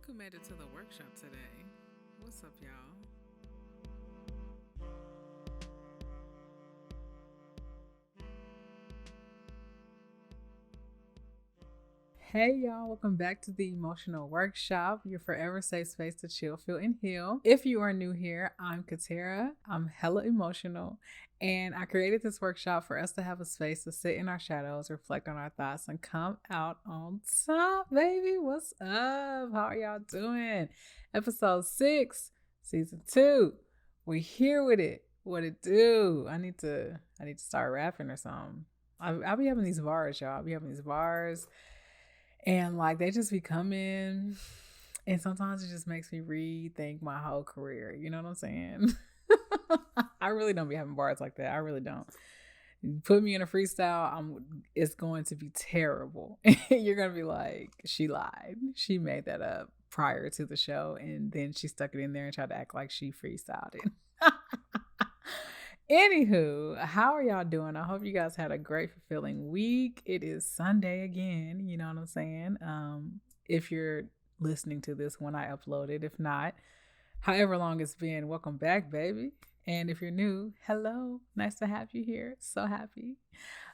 who made it to the workshop today. What's up, y'all? Hey y'all, welcome back to the Emotional Workshop, your forever safe space to chill, feel, and heal. If you are new here, I'm Katera. I'm hella emotional, and I created this workshop for us to have a space to sit in our shadows, reflect on our thoughts, and come out on top, baby. What's up? How are y'all doing? Episode 6, season 2. We here with it. What it do? I need to start rapping or something. I'll be having these bars, y'all. I'll be having these bars. And like they just be coming, and sometimes it just makes me rethink my whole career. You know what I'm saying? I really don't be having bars like that. I really don't. Put me in a freestyle, it's going to be terrible. You're gonna be like, she lied. She made that up prior to the show, and then she stuck it in there and tried to act like she freestyled it. Anywho, how are y'all doing? I hope you guys had a great, fulfilling week. It is Sunday again. You know what I'm saying? If you're listening to this when I upload it, if not, however long it's been, welcome back, baby. And if you're new, hello. Nice to have you here. So happy.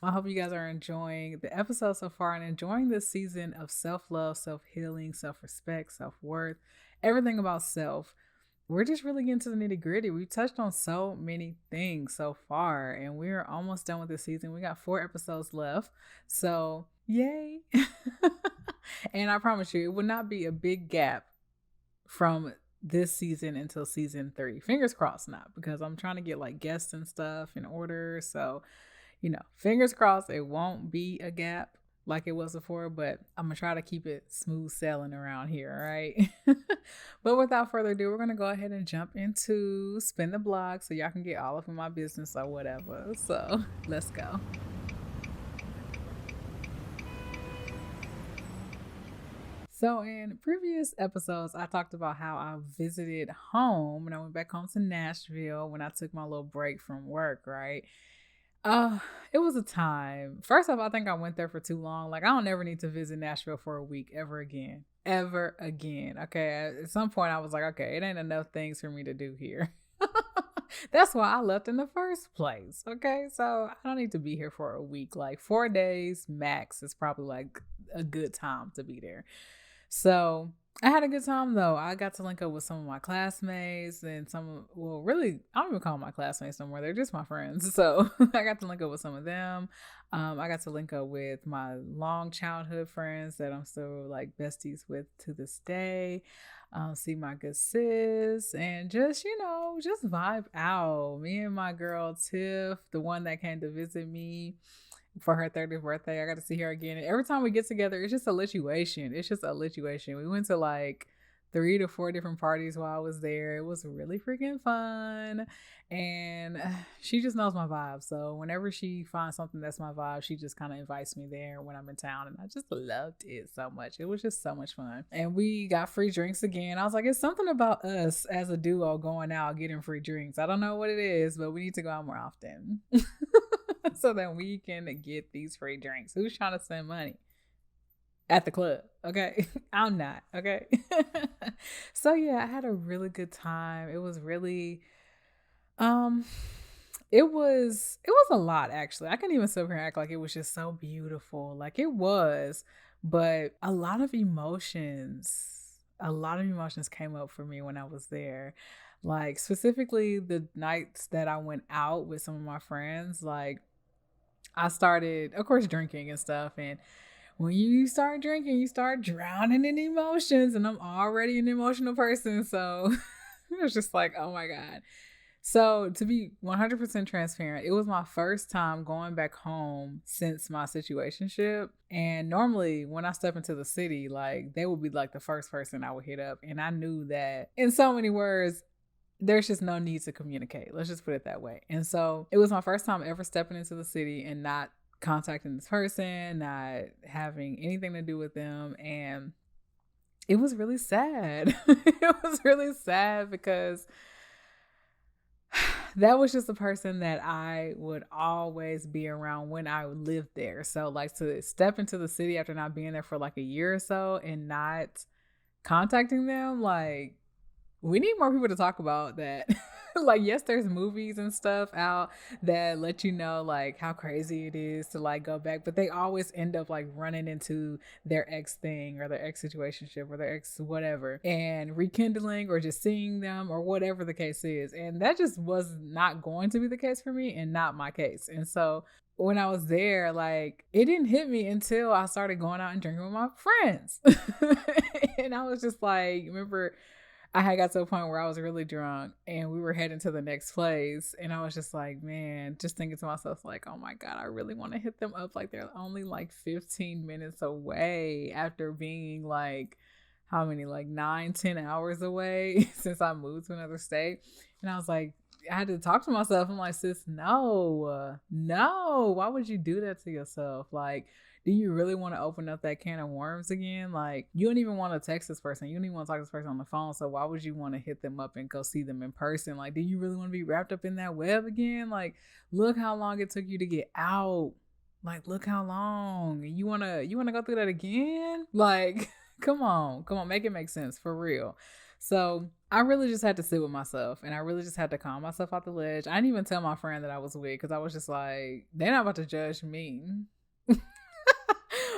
I hope you guys are enjoying the episode so far and enjoying this season of self-love, self-healing, self-respect, self-worth, everything about self. We're just really getting to the nitty gritty. We've touched on so many things so far, and we're almost done with the season. We got 4 episodes left. So, yay. And I promise you, it will not be a big gap from this season until season 3. Fingers crossed not, because I'm trying to get like guests and stuff in order. So, fingers crossed it won't be a gap like it was before, but I'm gonna try to keep it smooth sailing around here, all right? But without further ado, we're gonna go ahead and jump into spin the blog so y'all can get all up in my business or whatever. So let's go. So in previous episodes, I talked about how I visited home when I went back home to Nashville when I took my little break from work, right? It was a time. First off, I think I went there for too long. Like, I don't ever need to visit Nashville for a week ever again. Ever again. Okay. At some point, I was like, okay, it ain't enough things for me to do here. That's why I left in the first place. Okay. So I don't need to be here for a week. Like 4 days max is probably like a good time to be there. So I had a good time though. I got to link up with some of my classmates and really, I don't even call them my classmates no more. They're just my friends. So I got to link up with some of them. I got to link up with my long childhood friends that I'm still like besties with to this day. See my good sis and just vibe out. Me and my girl Tiff, the one that came to visit me for her 30th birthday. I got to see her again. And every time we get together, it's just a lituation. We went to like 3 to 4 different parties while I was there. It was really freaking fun. And she just knows my vibe. So whenever she finds something that's my vibe, she just kind of invites me there when I'm in town. And I just loved it so much. It was just so much fun. And we got free drinks again. I was like, it's something about us as a duo going out getting free drinks. I don't know what it is, but we need to go out more often. So that we can get these free drinks. Who's trying to spend money at the club? Okay. I'm not. Okay. So yeah, I had a really good time. It was really, it was a lot actually. I couldn't even sit here and act like it was just so beautiful. Like it was, but a lot of emotions came up for me when I was there. Like specifically the nights that I went out with some of my friends, like I started, of course, drinking and stuff. And when you start drinking, you start drowning in emotions. And I'm already an emotional person. So it was just like, oh my God. So to be 100% transparent, it was my first time going back home since my situationship. And normally when I step into the city, like they would be like the first person I would hit up. And I knew that in so many words, there's just no need to communicate. Let's just put it that way. And so it was my first time ever stepping into the city and not contacting this person, not having anything to do with them. And it was really sad. It was really sad because that was just a person that I would always be around when I lived there. So like to step into the city after not being there for like a year or so and not contacting them, like, we need more people to talk about that. Like, yes, there's movies and stuff out that let you know like how crazy it is to like go back, but they always end up like running into their ex thing or their ex situationship or their ex whatever and rekindling or just seeing them or whatever the case is. And that just was not going to be the case for me and not my case. And so when I was there, like, it didn't hit me until I started going out and drinking with my friends. And I was just like, remember, I had got to a point where I was really drunk and we were heading to the next place. And I was just like, man, just thinking to myself, like, oh my God, I really want to hit them up. Like, they're only like 15 minutes away after being like, how many, like 9-10 hours away since I moved to another state. And I was like, I had to talk to myself. I'm like, sis, no, why would you do that to yourself? Like, do you really want to open up that can of worms again? Like, you don't even want to text this person. You don't even want to talk to this person on the phone. So why would you want to hit them up and go see them in person? Like, do you really want to be wrapped up in that web again? Like, look how long it took you to get out. Like, look how long. You wanna go through that again? Like, come on, make it make sense for real. So I really just had to sit with myself and I really just had to calm myself off the ledge. I didn't even tell my friend that I was with because I was just like, they're not about to judge me.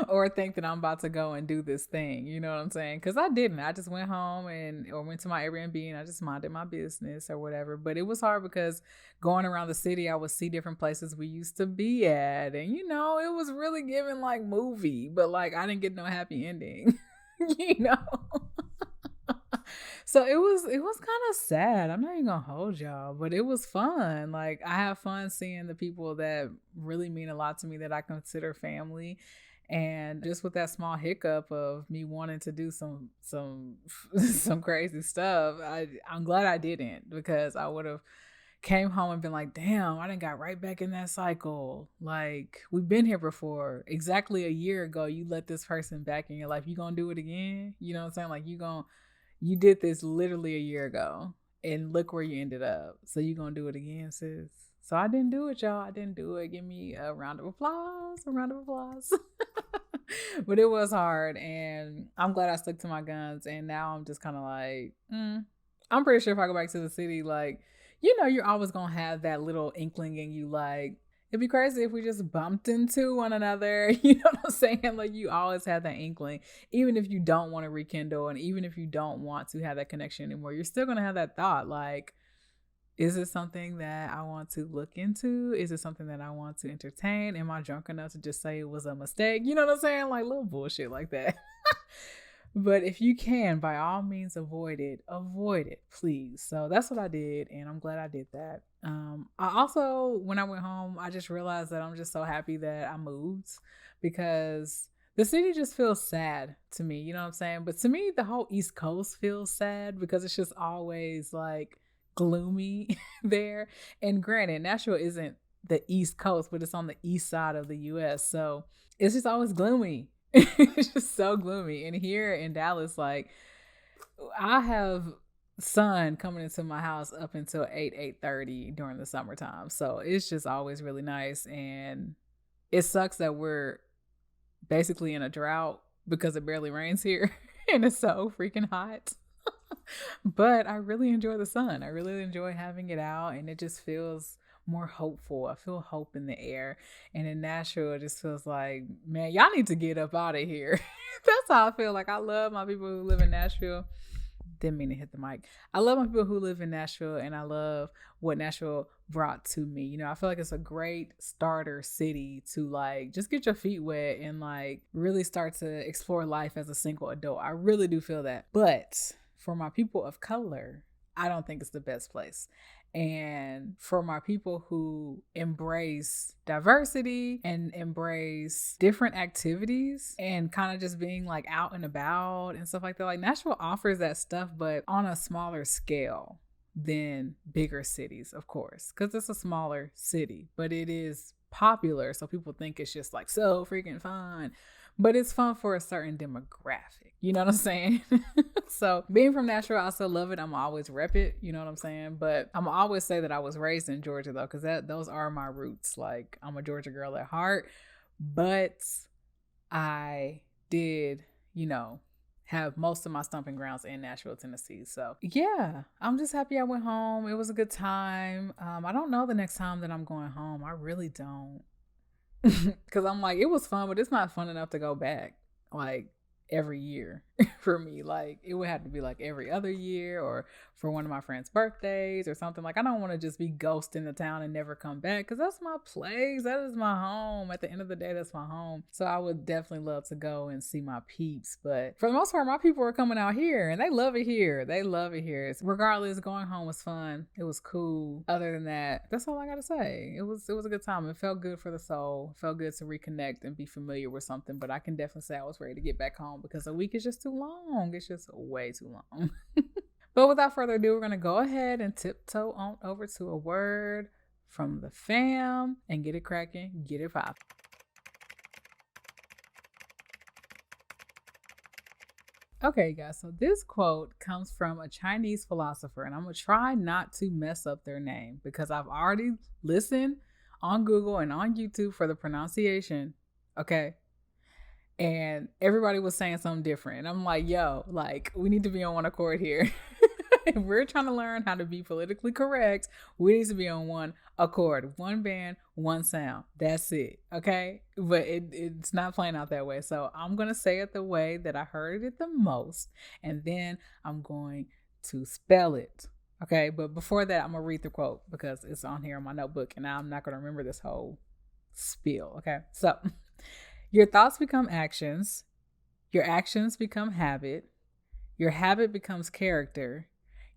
Or think that I'm about to go and do this thing. You know what I'm saying? Because I didn't. I just went home or went to my Airbnb and I just minded my business or whatever. But it was hard because going around the city, I would see different places we used to be at. And, you know, it was really giving like movie. But like, I didn't get no happy ending. You know? So it was kind of sad. I'm not even gonna hold y'all, but it was fun. Like, I have fun seeing the people that really mean a lot to me that I consider family. And just with that small hiccup of me wanting to do some some crazy stuff, I'm glad I didn't, because I would have came home and been like, damn, I done got right back in that cycle. Like, we've been here before. Exactly a year ago, you let this person back in your life. You gonna do it again? You know what I'm saying? Like, you did this literally a year ago and look where you ended up. So you gonna do it again, sis? So I didn't do it, y'all. I didn't do it. Give me a round of applause. But it was hard, and I'm glad I stuck to my guns. And now I'm just kind of like, I'm pretty sure if I go back to the city, like, you know, you're always gonna have that little inkling in you, like, it'd be crazy if we just bumped into one another. You know what I'm saying? Like, you always have that inkling, even if you don't want to rekindle, and even if you don't want to have that connection anymore, you're still gonna have that thought, like, is it something that I want to look into? Is it something that I want to entertain? Am I drunk enough to just say it was a mistake? You know what I'm saying? Like, little bullshit like that. But if you can, by all means, avoid it, please. So that's what I did, and I'm glad I did that. I also, when I went home, I just realized that I'm just so happy that I moved, because the city just feels sad to me. You know what I'm saying? But to me, the whole East Coast feels sad because it's just always like gloomy there. And granted, Nashville isn't the East Coast, but it's on the east side of the US. So it's just always gloomy. It's just so gloomy. And here in Dallas, like, I have sun coming into my house up until 8:30 during the summertime. So it's just always really nice. And it sucks that we're basically in a drought because it barely rains here and it's so freaking hot. But I really enjoy the sun. I really enjoy having it out, and it just feels more hopeful. I feel hope in the air. And in Nashville, it just feels like, man, y'all need to get up out of here. That's how I feel. Like, I love my people who live in Nashville. Didn't mean to hit the mic. I love my people who live in Nashville, and I love what Nashville brought to me. You know, I feel like it's a great starter city to like just get your feet wet and like really start to explore life as a single adult. I really do feel that. But for my people of color, I don't think it's the best place. And for my people who embrace diversity and embrace different activities and kind of just being like out and about and stuff like that, like, Nashville offers that stuff, but on a smaller scale than bigger cities, of course, because it's a smaller city, but it is popular. So people think it's just like so freaking fun. But it's fun for a certain demographic. You know what I'm saying? So being from Nashville, I still love it. I'm always rep it. You know what I'm saying? But I'm always say that I was raised in Georgia, though, because those are my roots. Like, I'm a Georgia girl at heart. But I did, you know, have most of my stomping grounds in Nashville, Tennessee. So yeah, I'm just happy I went home. It was a good time. I don't know the next time that I'm going home. I really don't. Because I'm like, it was fun, but it's not fun enough to go back like every year for me. Like, it would have to be like every other year or for one of my friends' birthdays or something. Like, I don't want to just be ghosting the town and never come back, because that's my place. That is my home. At the end of the day, that's my home. So I would definitely love to go and see my peeps. But for the most part, my people are coming out here and they love it here. They love it here. Regardless, going home was fun. It was cool. Other than that, that's all I got to say. It was a good time. It felt good for the soul. It felt good to reconnect and be familiar with something. But I can definitely say I was ready to get back home, because a week is just too long. It's just way too long. But without further ado, we're going to go ahead and tiptoe on over to a word from the fam and get it cracking, get it popping. Okay, guys, so this quote comes from a Chinese philosopher, and I'm going to try not to mess up their name because I've already listened on Google and on YouTube for the pronunciation, okay? And everybody was saying something different. And I'm like, yo, like, we need to be on one accord here. If we're trying to learn how to be politically correct, we need to be on one accord. One band, one sound. That's it. Okay? But it's not playing out that way. So I'm going to say it the way that I heard it the most. And then I'm going to spell it. Okay? But before that, I'm going to read the quote because it's on here in my notebook. And I'm not going to remember this whole spiel. Okay? So your thoughts become actions. Your actions become habit. Your habit becomes character.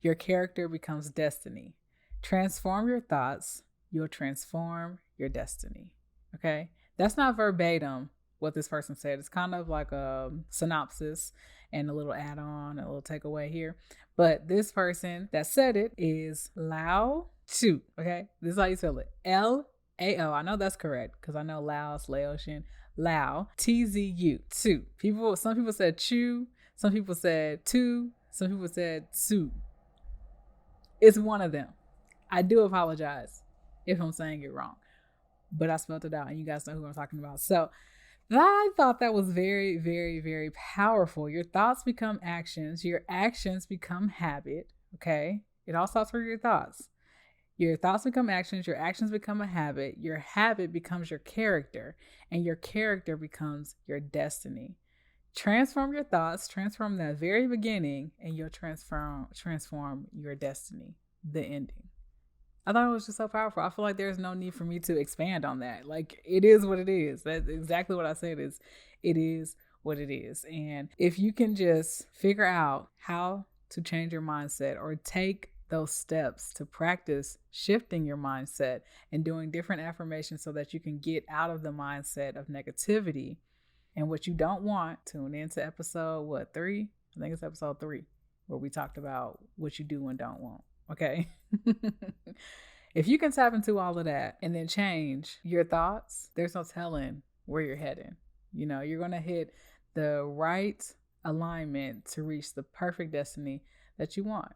Your character becomes destiny. Transform your thoughts. You'll transform your destiny. Okay? That's not verbatim what this person said. It's kind of like a synopsis and a little add-on, a little takeaway here. But this person that said it is Lao Tzu. Okay? This is how you spell it. L-A-O. I know that's correct because I know Laos, Laotian. Lao, T-Z-U. Tzu. Some people said Chu. Some people said Tu. Some people said Tzu. It's one of them. I do apologize if I'm saying it wrong, but I spelled it out and you guys know who I'm talking about. So I thought that was very, very, very powerful. Your thoughts become actions. Your actions become habit. Okay. It all starts with your thoughts. Your thoughts become actions. Your actions become a habit. Your habit becomes your character, and your character becomes your destiny. Transform your thoughts, transform that very beginning, and you'll transform your destiny, the ending. I thought it was just so powerful. I feel like there's no need for me to expand on that. Like, it is what it is. That's exactly what I said. It is what it is. And if you can just figure out how to change your mindset or take those steps to practice shifting your mindset and doing different affirmations so that you can get out of the mindset of negativity and what you don't want, tune into episode 3? I think it's episode 3 where we talked about what you do and don't want. Okay. If you can tap into all of that and then change your thoughts, there's no telling where you're heading. You know, you're going to hit the right alignment to reach the perfect destiny that you want.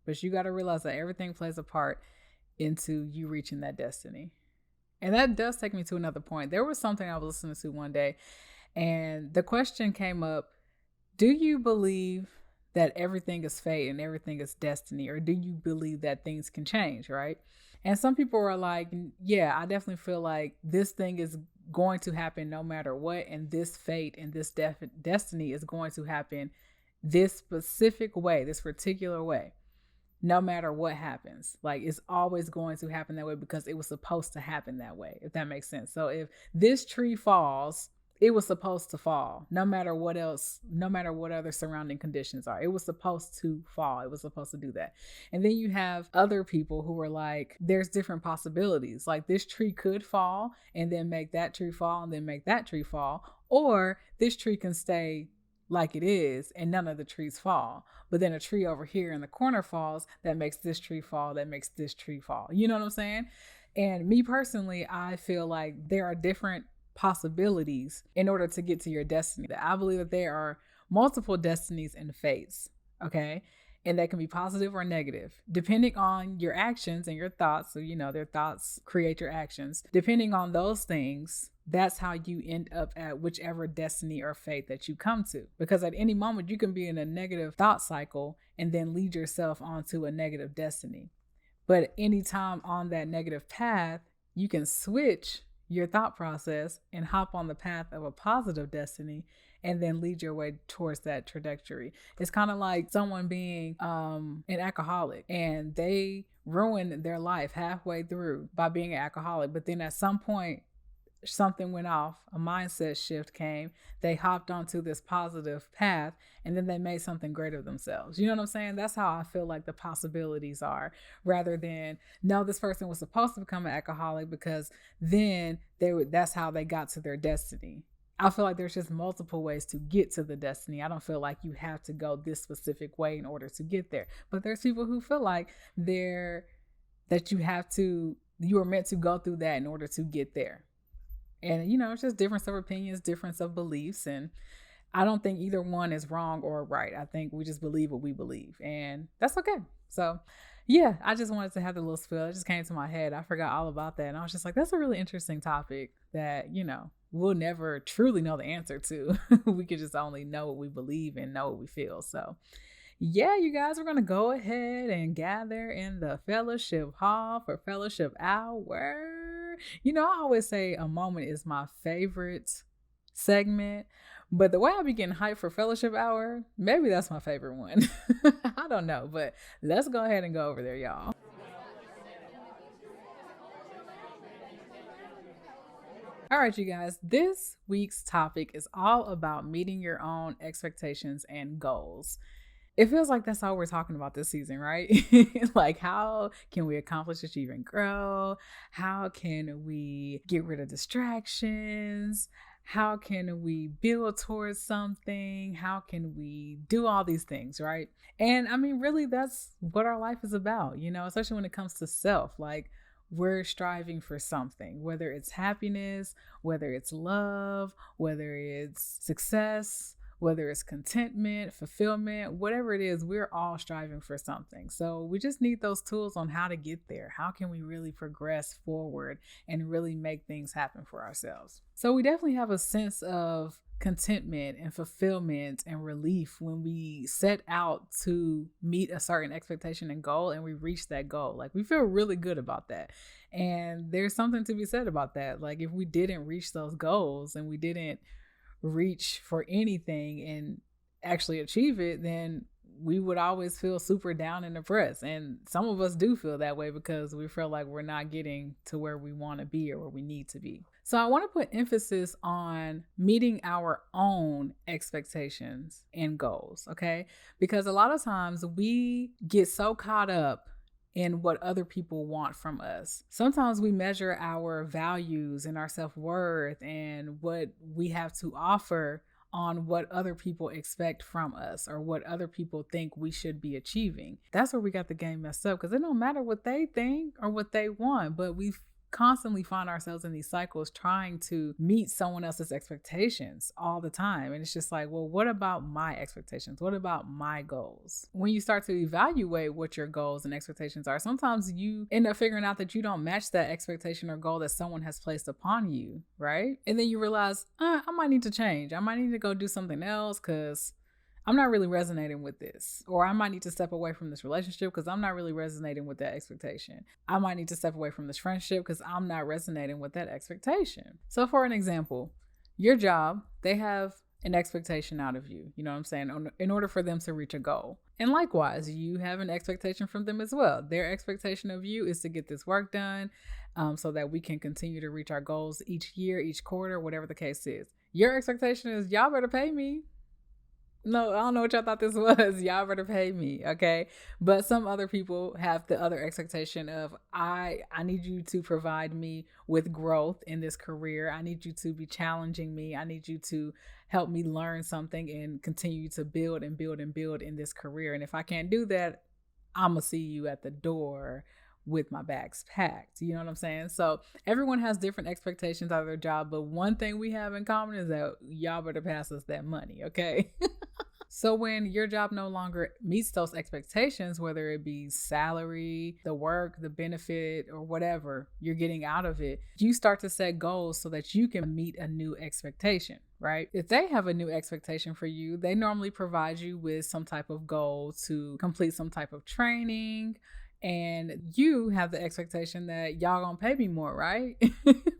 But you got to realize that everything plays a part into you reaching that destiny. And that does take me to another point. There was something I was listening to one day, and the question came up, do you believe that everything is fate and everything is destiny? Or do you believe that things can change, right? And some people are like, yeah, I definitely feel like this thing is going to happen no matter what. And this fate and this destiny is going to happen this specific way, this particular way, no matter what happens. Like, it's always going to happen that way because it was supposed to happen that way, if that makes sense. So if this tree falls, it was supposed to fall, no matter what else, no matter what other surrounding conditions are. It was supposed to fall. It was supposed to do that. And then you have other people who are like, there's different possibilities. Like, this tree could fall and then make that tree fall and then make that tree fall. Or this tree can stay like it is and none of the trees fall. But then a tree over here in the corner falls, that makes this tree fall, that makes this tree fall. You know what I'm saying? And me personally, I feel like there are different possibilities in order to get to your destiny. I believe that there are multiple destinies and fates, okay? And that can be positive or negative, depending on your actions and your thoughts. So, you know, their thoughts create your actions. Depending on those things, that's how you end up at whichever destiny or fate that you come to. Because at any moment, you can be in a negative thought cycle and then lead yourself onto a negative destiny. But anytime on that negative path, you can switch your thought process and hop on the path of a positive destiny and then lead your way towards that trajectory. It's kind of like someone being an alcoholic and they ruin their life halfway through by being an alcoholic. But then at some point, something went off, a mindset shift came, they hopped onto this positive path, and then they made something great of themselves. You know what I'm saying? That's how I feel like the possibilities are, rather than, no, this person was supposed to become an alcoholic because then that's how they got to their destiny. I feel like there's just multiple ways to get to the destiny. I don't feel like you have to go this specific way in order to get there. But there's people who feel like you are meant to go through that in order to get there. And, it's just difference of opinions, difference of beliefs. And I don't think either one is wrong or right. I think we just believe what we believe. And that's okay. So, yeah, I just wanted to have the little spill. It just came to my head. I forgot all about that. And I was just like, that's a really interesting topic that, we'll never truly know the answer to. We could just only know what we believe and know what we feel. So, yeah, you guys, we're going to go ahead and gather in the fellowship hall for fellowship hour. I always say a moment is my favorite segment, but the way I be getting hyped for fellowship hour, maybe that's my favorite one. I don't know, but let's go ahead and go over there, y'all. All right, you guys, this week's topic is all about meeting your own expectations and goals. It feels like that's all we're talking about this season, right? Like, how can we accomplish, achieve, and grow? How can we get rid of distractions? How can we build towards something? How can we do all these things, right? And I mean, really, that's what our life is about, especially when it comes to self. Like, we're striving for something, whether it's happiness, whether it's love, whether it's success, whether it's contentment, fulfillment, whatever it is, we're all striving for something. So we just need those tools on how to get there. How can we really progress forward and really make things happen for ourselves? So we definitely have a sense of contentment and fulfillment and relief when we set out to meet a certain expectation and goal and we reach that goal. Like, we feel really good about that. And there's something to be said about that. Like, if we didn't reach those goals and we didn't reach for anything and actually achieve it, then we would always feel super down and depressed. And some of us do feel that way because we feel like we're not getting to where we want to be or where we need to be. So I want to put emphasis on meeting our own expectations and goals, okay? Because a lot of times we get so caught up in what other people want from us. Sometimes we measure our values and our self-worth and what we have to offer on what other people expect from us or what other people think we should be achieving. That's where we got the game messed up, because it don't matter what they think or what they want, but we constantly find ourselves in these cycles trying to meet someone else's expectations all the time. And it's just like, well, what about my expectations? What about my goals? When you start to evaluate what your goals and expectations are, sometimes you end up figuring out that you don't match that expectation or goal that someone has placed upon you, right? And then you realize, I might need to change. I might need to go do something else because I'm not really resonating with this. Or I might need to step away from this relationship because I'm not really resonating with that expectation. I might need to step away from this friendship because I'm not resonating with that expectation. So for an example, your job, they have an expectation out of you. You know what I'm saying? In order for them to reach a goal. And likewise, you have an expectation from them as well. Their expectation of you is to get this work done so that we can continue to reach our goals each year, each quarter, whatever the case is. Your expectation is, y'all better pay me. No, I don't know what y'all thought this was. Y'all better pay me, okay? But some other people have the other expectation of, I need you to provide me with growth in this career. I need you to be challenging me. I need you to help me learn something and continue to build and build and build in this career. And if I can't do that, I'm going to see you at the door with my bags packed. You know what I'm saying? So everyone has different expectations out of their job, but one thing we have in common is that y'all better pass us that money, okay? So when your job no longer meets those expectations, whether it be salary, the work, the benefit, or whatever you're getting out of it, you start to set goals so that you can meet a new expectation, right? If they have a new expectation for you, they normally provide you with some type of goal to complete some type of training. And you have the expectation that y'all gonna pay me more, right?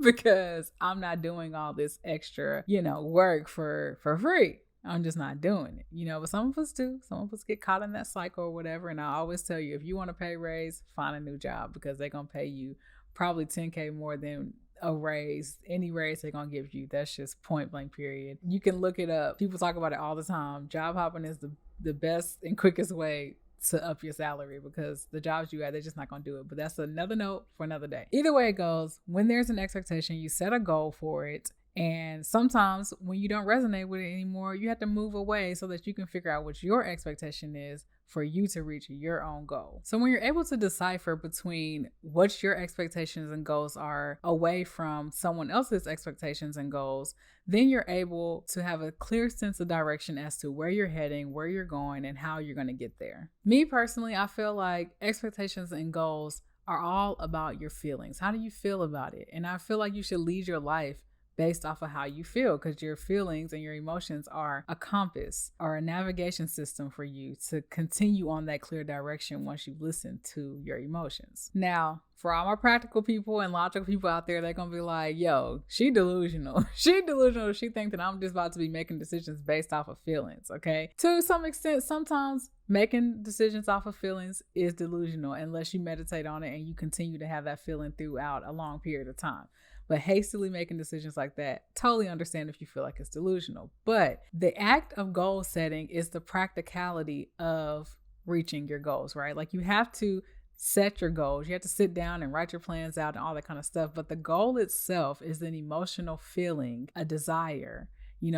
Because I'm not doing all this extra, work for free. I'm just not doing it, but some of us do. Some of us get caught in that cycle or whatever. And I always tell you, if you want a pay raise, find a new job because they're going to pay you probably 10K more than a raise. Any raise they're going to give you. That's just point blank, period. You can look it up. People talk about it all the time. Job hopping is the best and quickest way to up your salary because the jobs you have, they're just not going to do it. But that's another note for another day. Either way it goes, when there's an expectation, you set a goal for it. And sometimes when you don't resonate with it anymore, you have to move away so that you can figure out what your expectation is for you to reach your own goal. So when you're able to decipher between what your expectations and goals are away from someone else's expectations and goals, then you're able to have a clear sense of direction as to where you're heading, where you're going, and how you're going to get there. Me personally, I feel like expectations and goals are all about your feelings. How do you feel about it? And I feel like you should lead your life based off of how you feel, because your feelings and your emotions are a compass or a navigation system for you to continue on that clear direction once you listen to your emotions. Now, for all my practical people and logical people out there, they're going to be like, yo, she delusional. She delusional. She think that I'm just about to be making decisions based off of feelings, okay? To some extent, sometimes making decisions off of feelings is delusional unless you meditate on it and you continue to have that feeling throughout a long period of time. But hastily making decisions like that, totally understand if you feel like it's delusional. But the act of goal setting is the practicality of reaching your goals, right? Like you have to set your goals. You have to sit down and write your plans out and all that kind of stuff. But the goal itself is an emotional feeling, a desire,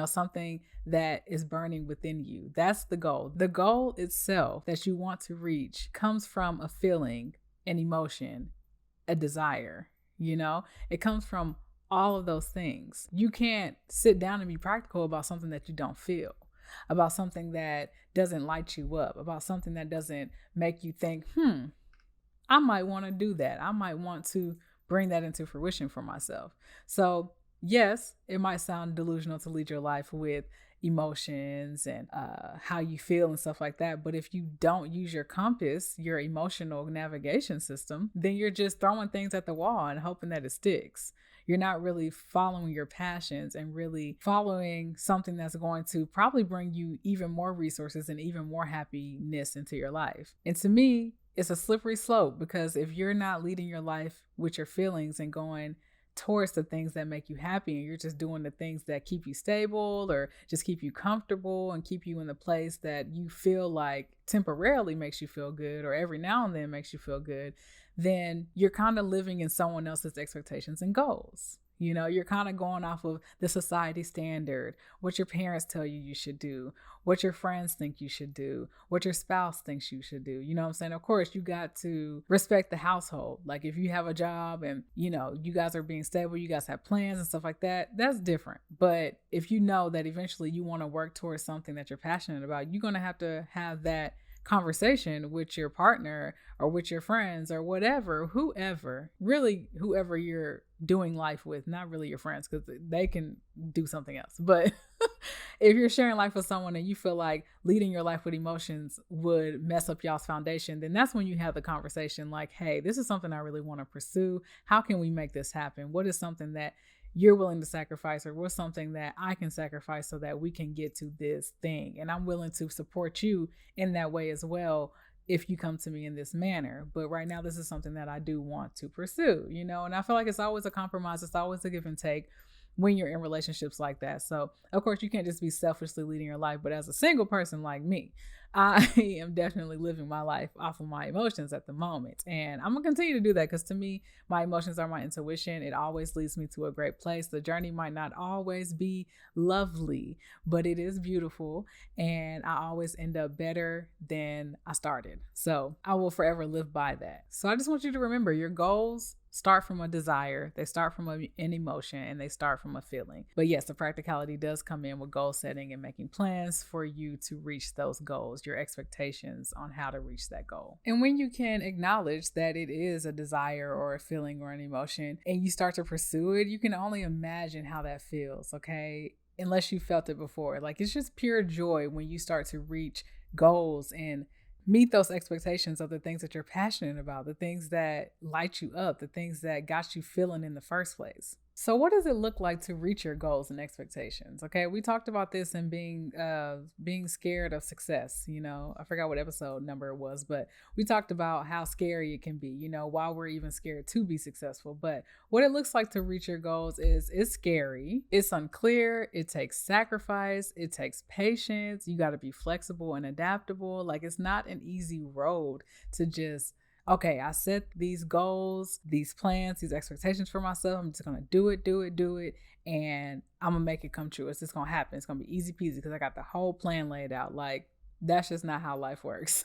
something that is burning within you. That's the goal. The goal itself that you want to reach comes from a feeling, an emotion, a desire. It comes from all of those things. You can't sit down and be practical about something that you don't feel, about something that doesn't light you up, about something that doesn't make you think, I might want to do that. I might want to bring that into fruition for myself. So yes, it might sound delusional to lead your life with emotions and how you feel and stuff like that. But if you don't use your compass, your emotional navigation system, then you're just throwing things at the wall and hoping that it sticks. You're not really following your passions and really following something that's going to probably bring you even more resources and even more happiness into your life. And to me, it's a slippery slope because if you're not leading your life with your feelings and going towards the things that make you happy and you're just doing the things that keep you stable or just keep you comfortable and keep you in the place that you feel like temporarily makes you feel good or every now and then makes you feel good, then you're kind of living in someone else's expectations and goals. You're kind of going off of the society standard, what your parents tell you should do, what your friends think you should do, what your spouse thinks you should do. You know what I'm saying? Of course, you got to respect the household. Like if you have a job and, you guys are being stable, you guys have plans and stuff like that, that's different. But if you know that eventually you want to work towards something that you're passionate about, you're going to have that conversation with your partner or with your friends or whoever you're doing life with, not really your friends because they can do something else. But if you're sharing life with someone and you feel like leading your life with emotions would mess up y'all's foundation, then that's when you have the conversation like, hey, this is something I really want to pursue. How can we make this happen? What is something that you're willing to sacrifice or what's something that I can sacrifice so that we can get to this thing? And I'm willing to support you in that way as well if you come to me in this manner. But right now, this is something that I do want to pursue, and I feel like it's always a compromise. It's always a give and take when you're in relationships like that. So of course you can't just be selfishly leading your life, but as a single person like me, I am definitely living my life off of my emotions at the moment. And I'm going to continue to do that because to me, my emotions are my intuition. It always leads me to a great place. The journey might not always be lovely, but it is beautiful. And I always end up better than I started. So I will forever live by that. So I just want you to remember your goals start from a desire, they start from an emotion, and they start from a feeling. But yes, the practicality does come in with goal setting and making plans for you to reach those goals, your expectations on how to reach that goal. And when you can acknowledge that it is a desire or a feeling or an emotion and you start to pursue it, you can only imagine how that feels, okay? Unless you felt it before. Like, it's just pure joy when you start to reach goals and meet those expectations of the things that you're passionate about, the things that light you up, the things that got you feeling in the first place. So what does it look like to reach your goals and expectations? Okay, we talked about this in being scared of success. You know, I forgot what episode number it was, but we talked about how scary it can be, you know, while we're even scared to be successful. But what it looks like to reach your goals is it's scary, it's unclear, it takes sacrifice, it takes patience. You got to be flexible and adaptable. Like, it's not an easy road to just, okay, I set these goals, these plans, these expectations for myself. I'm just going to do it. And I'm going to make it come true. It's just going to happen. It's going to be easy peasy because I got the whole plan laid out. Like, that's just not how life works.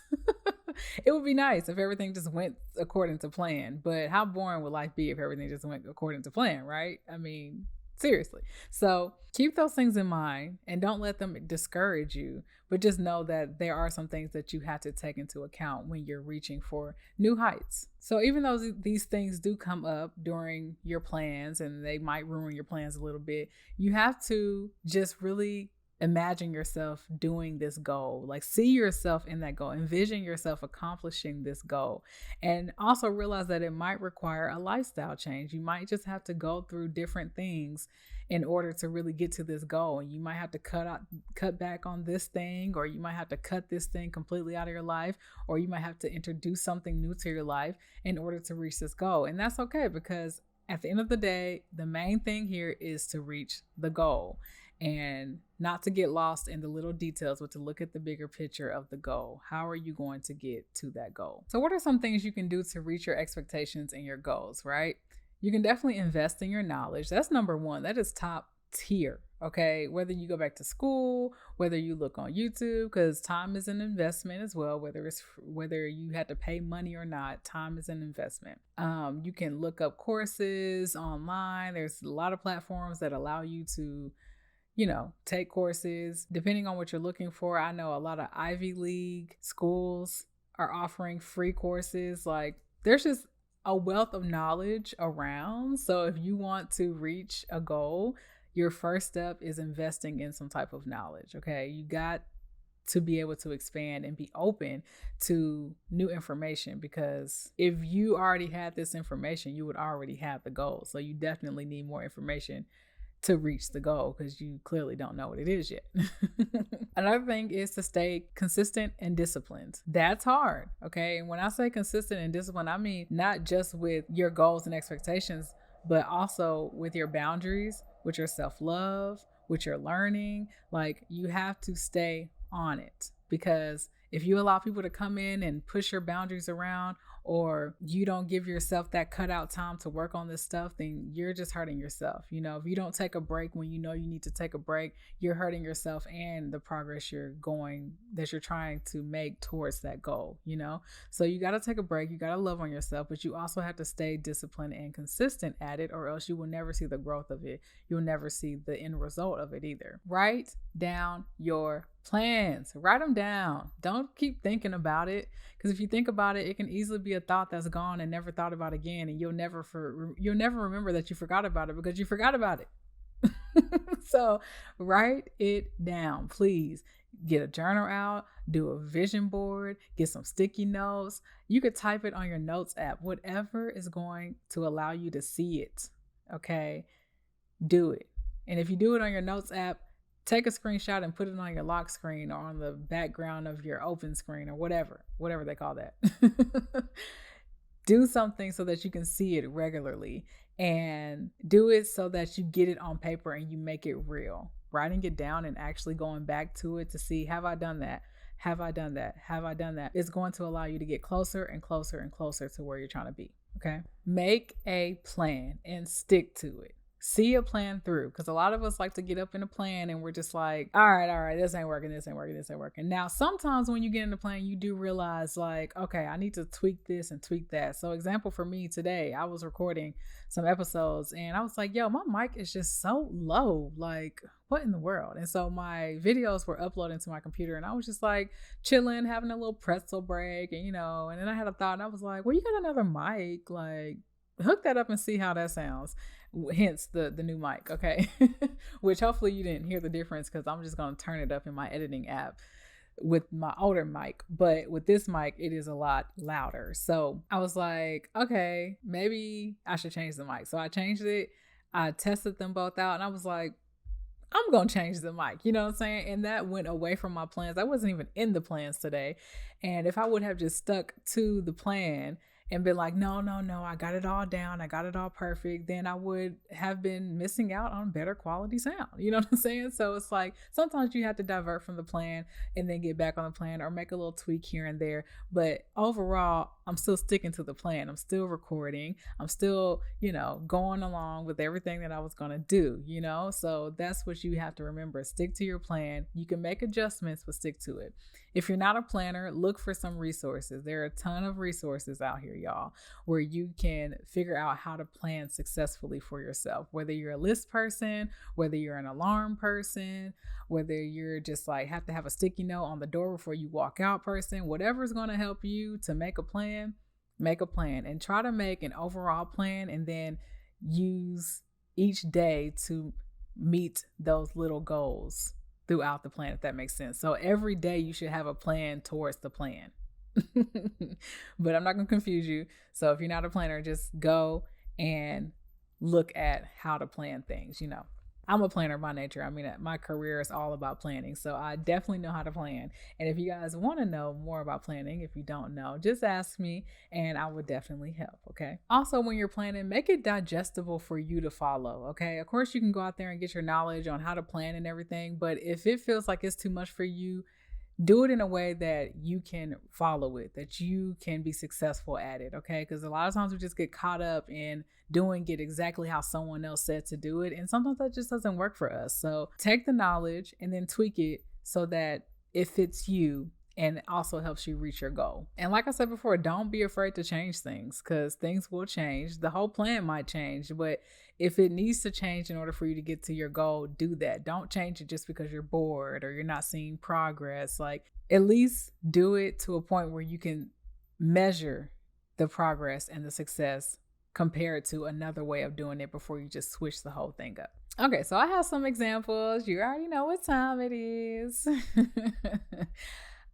It would be nice if everything just went according to plan. But how boring would life be if everything just went according to plan, right? I mean, seriously. So keep those things in mind and don't let them discourage you, but just know that there are some things that you have to take into account when you're reaching for new heights. So even though these things do come up during your plans and they might ruin your plans a little bit, you have to just really imagine yourself doing this goal. Like, see yourself in that goal, envision yourself accomplishing this goal, and also realize that it might require a lifestyle change. You might just have to go through different things in order to really get to this goal. And you might have to cut back on this thing, or you might have to cut this thing completely out of your life, or you might have to introduce something new to your life in order to reach this goal. And that's okay, because at the end of the day, the main thing here is to reach the goal and not to get lost in the little details, but to look at the bigger picture of the goal. How are you going to get to that goal? So what are some things you can do to reach your expectations and your goals, right? You can definitely invest in your knowledge. That's number one. That is top tier, okay? Whether you go back to school, whether you look on YouTube, because time is an investment as well, whether you had to pay money or not, time is an investment. You can look up courses online. There's a lot of platforms that allow you to, you know, take courses depending on what you're looking for. I know a lot of Ivy League schools are offering free courses. Like, there's just a wealth of knowledge around. So if you want to reach a goal, your first step is investing in some type of knowledge. Okay. You got to be able to expand and be open to new information, because if you already had this information, you would already have the goal. So you definitely need more information to reach the goal, because you clearly don't know what it is yet. Another thing is to stay consistent and disciplined. That's hard, okay? And when I say consistent and disciplined, I mean not just with your goals and expectations, but also with your boundaries, with your self-love, with your learning. Like, you have to stay on it, because if you allow people to come in and push your boundaries around, or you don't give yourself that cutout time to work on this stuff, then you're just hurting yourself. You know, if you don't take a break when you know you need to take a break, you're hurting yourself and the progress you're trying to make towards that goal, you know? So you got to take a break. You got to love on yourself, but you also have to stay disciplined and consistent at it, or else you will never see the growth of it. You'll never see the end result of it either. Write down your plans. Write them down. Don't keep thinking about it, because if you think about it, it can easily be a thought that's gone and never thought about again, and you'll never remember that you forgot about it, because you forgot about it. So write it down. Please get a journal out, do a vision board, get some sticky notes. You could type it on your notes app, whatever is going to allow you to see it. Okay, do it. And if you do it on your notes app, take a screenshot and put it on your lock screen or on the background of your open screen, or whatever they call that. Do something so that you can see it regularly, and do it so that you get it on paper and you make it real. Writing it down and actually going back to it to see, have I done that? Have I done that? Have I done that? It's going to allow you to get closer and closer and closer to where you're trying to be. Okay. Make a plan and stick to it. See a plan through, because a lot of us like to get up in a plan and we're just like, all right, this ain't working, this ain't working, this ain't working. Now, sometimes when you get in the plan, you do realize like, okay, I need to tweak this and tweak that. So example for me today, I was recording some episodes and I was like, yo, my mic is just so low. Like, what in the world? And so my videos were uploading to my computer and I was just like chilling, having a little pretzel break, and and then I had a thought and I was like, well, you got another mic, like hook that up and see how that sounds. Hence the new mic, okay? Which hopefully you didn't hear the difference, because I'm just going to turn it up in my editing app with my older mic. But with this mic, it is a lot louder. So I was like, okay, maybe I should change the mic. So I changed it. I tested them both out and I was like, I'm going to change the mic, you know what I'm saying? And that went away from my plans. I wasn't even in the plans today. And if I would have just stuck to the plan and been like, no, I got it all down, I got it all perfect, then I would have been missing out on better quality sound. You know what I'm saying? So it's like, sometimes you have to divert from the plan and then get back on the plan or make a little tweak here and there. But overall, I'm still sticking to the plan. I'm still recording. I'm still, going along with everything that I was going to do, So that's what you have to remember. Stick to your plan. You can make adjustments, but stick to it. If you're not a planner, look for some resources. There are a ton of resources out here, y'all, where you can figure out how to plan successfully for yourself. Whether you're a list person, whether you're an alarm person, whether you're just like have to have a sticky note on the door before you walk out person, whatever's going to help you to make a plan and try to make an overall plan and then use each day to meet those little goals throughout the plan, if that makes sense. So every day you should have a plan towards the plan. But I'm not going to confuse you. So if you're not a planner, just go and look at how to plan things. I'm a planner by nature. I mean, my career is all about planning. So I definitely know how to plan. And if you guys want to know more about planning, if you don't know, just ask me and I will definitely help. Okay. Also, when you're planning, make it digestible for you to follow. Okay. Of course, you can go out there and get your knowledge on how to plan and everything. But if it feels like it's too much for you, do it in a way that you can follow it, that you can be successful at it, okay? Because a lot of times we just get caught up in doing it exactly how someone else said to do it. And sometimes that just doesn't work for us. So take the knowledge and then tweak it so that it fits you and also helps you reach your goal. And like I said before, don't be afraid to change things, because things will change. The whole plan might change, but if it needs to change in order for you to get to your goal, do that. Don't change it just because you're bored or you're not seeing progress. Like, at least do it to a point where you can measure the progress and the success compared to another way of doing it before you just switch the whole thing up. Okay, so I have some examples. You already know what time it is.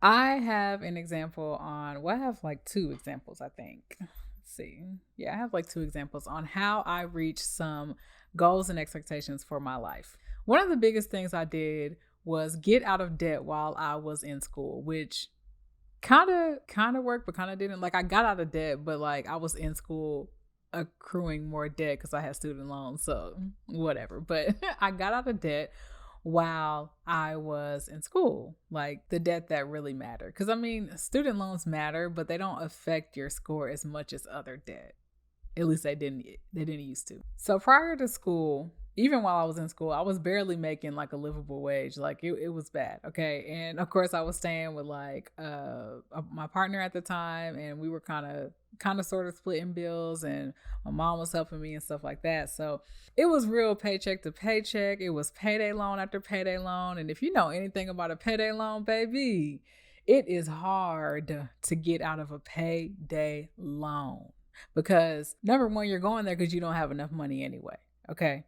I have an example on, I have like 2 examples, I think. Let's see. Yeah, I have like 2 examples on how I reached some goals and expectations for my life. One of the biggest things I did was get out of debt while I was in school, which kind of worked, but kind of didn't. Like, I got out of debt, but like I was in school accruing more debt because I had student loans, so whatever. But I got out of debt while I was in school, like the debt that really mattered. Because I mean, student loans matter, but they don't affect your score as much as other debt. At least they didn't used to. So prior to school, even while I was in school, I was barely making like a livable wage. Like it was bad. Okay. And of course I was staying with like my partner at the time, and we were kind of sort of splitting bills, and my mom was helping me and stuff like that. So it was real paycheck to paycheck. It was payday loan after payday loan. And if you know anything about a payday loan, baby, it is hard to get out of a payday loan, because number one, you're going there because you don't have enough money anyway. Okay.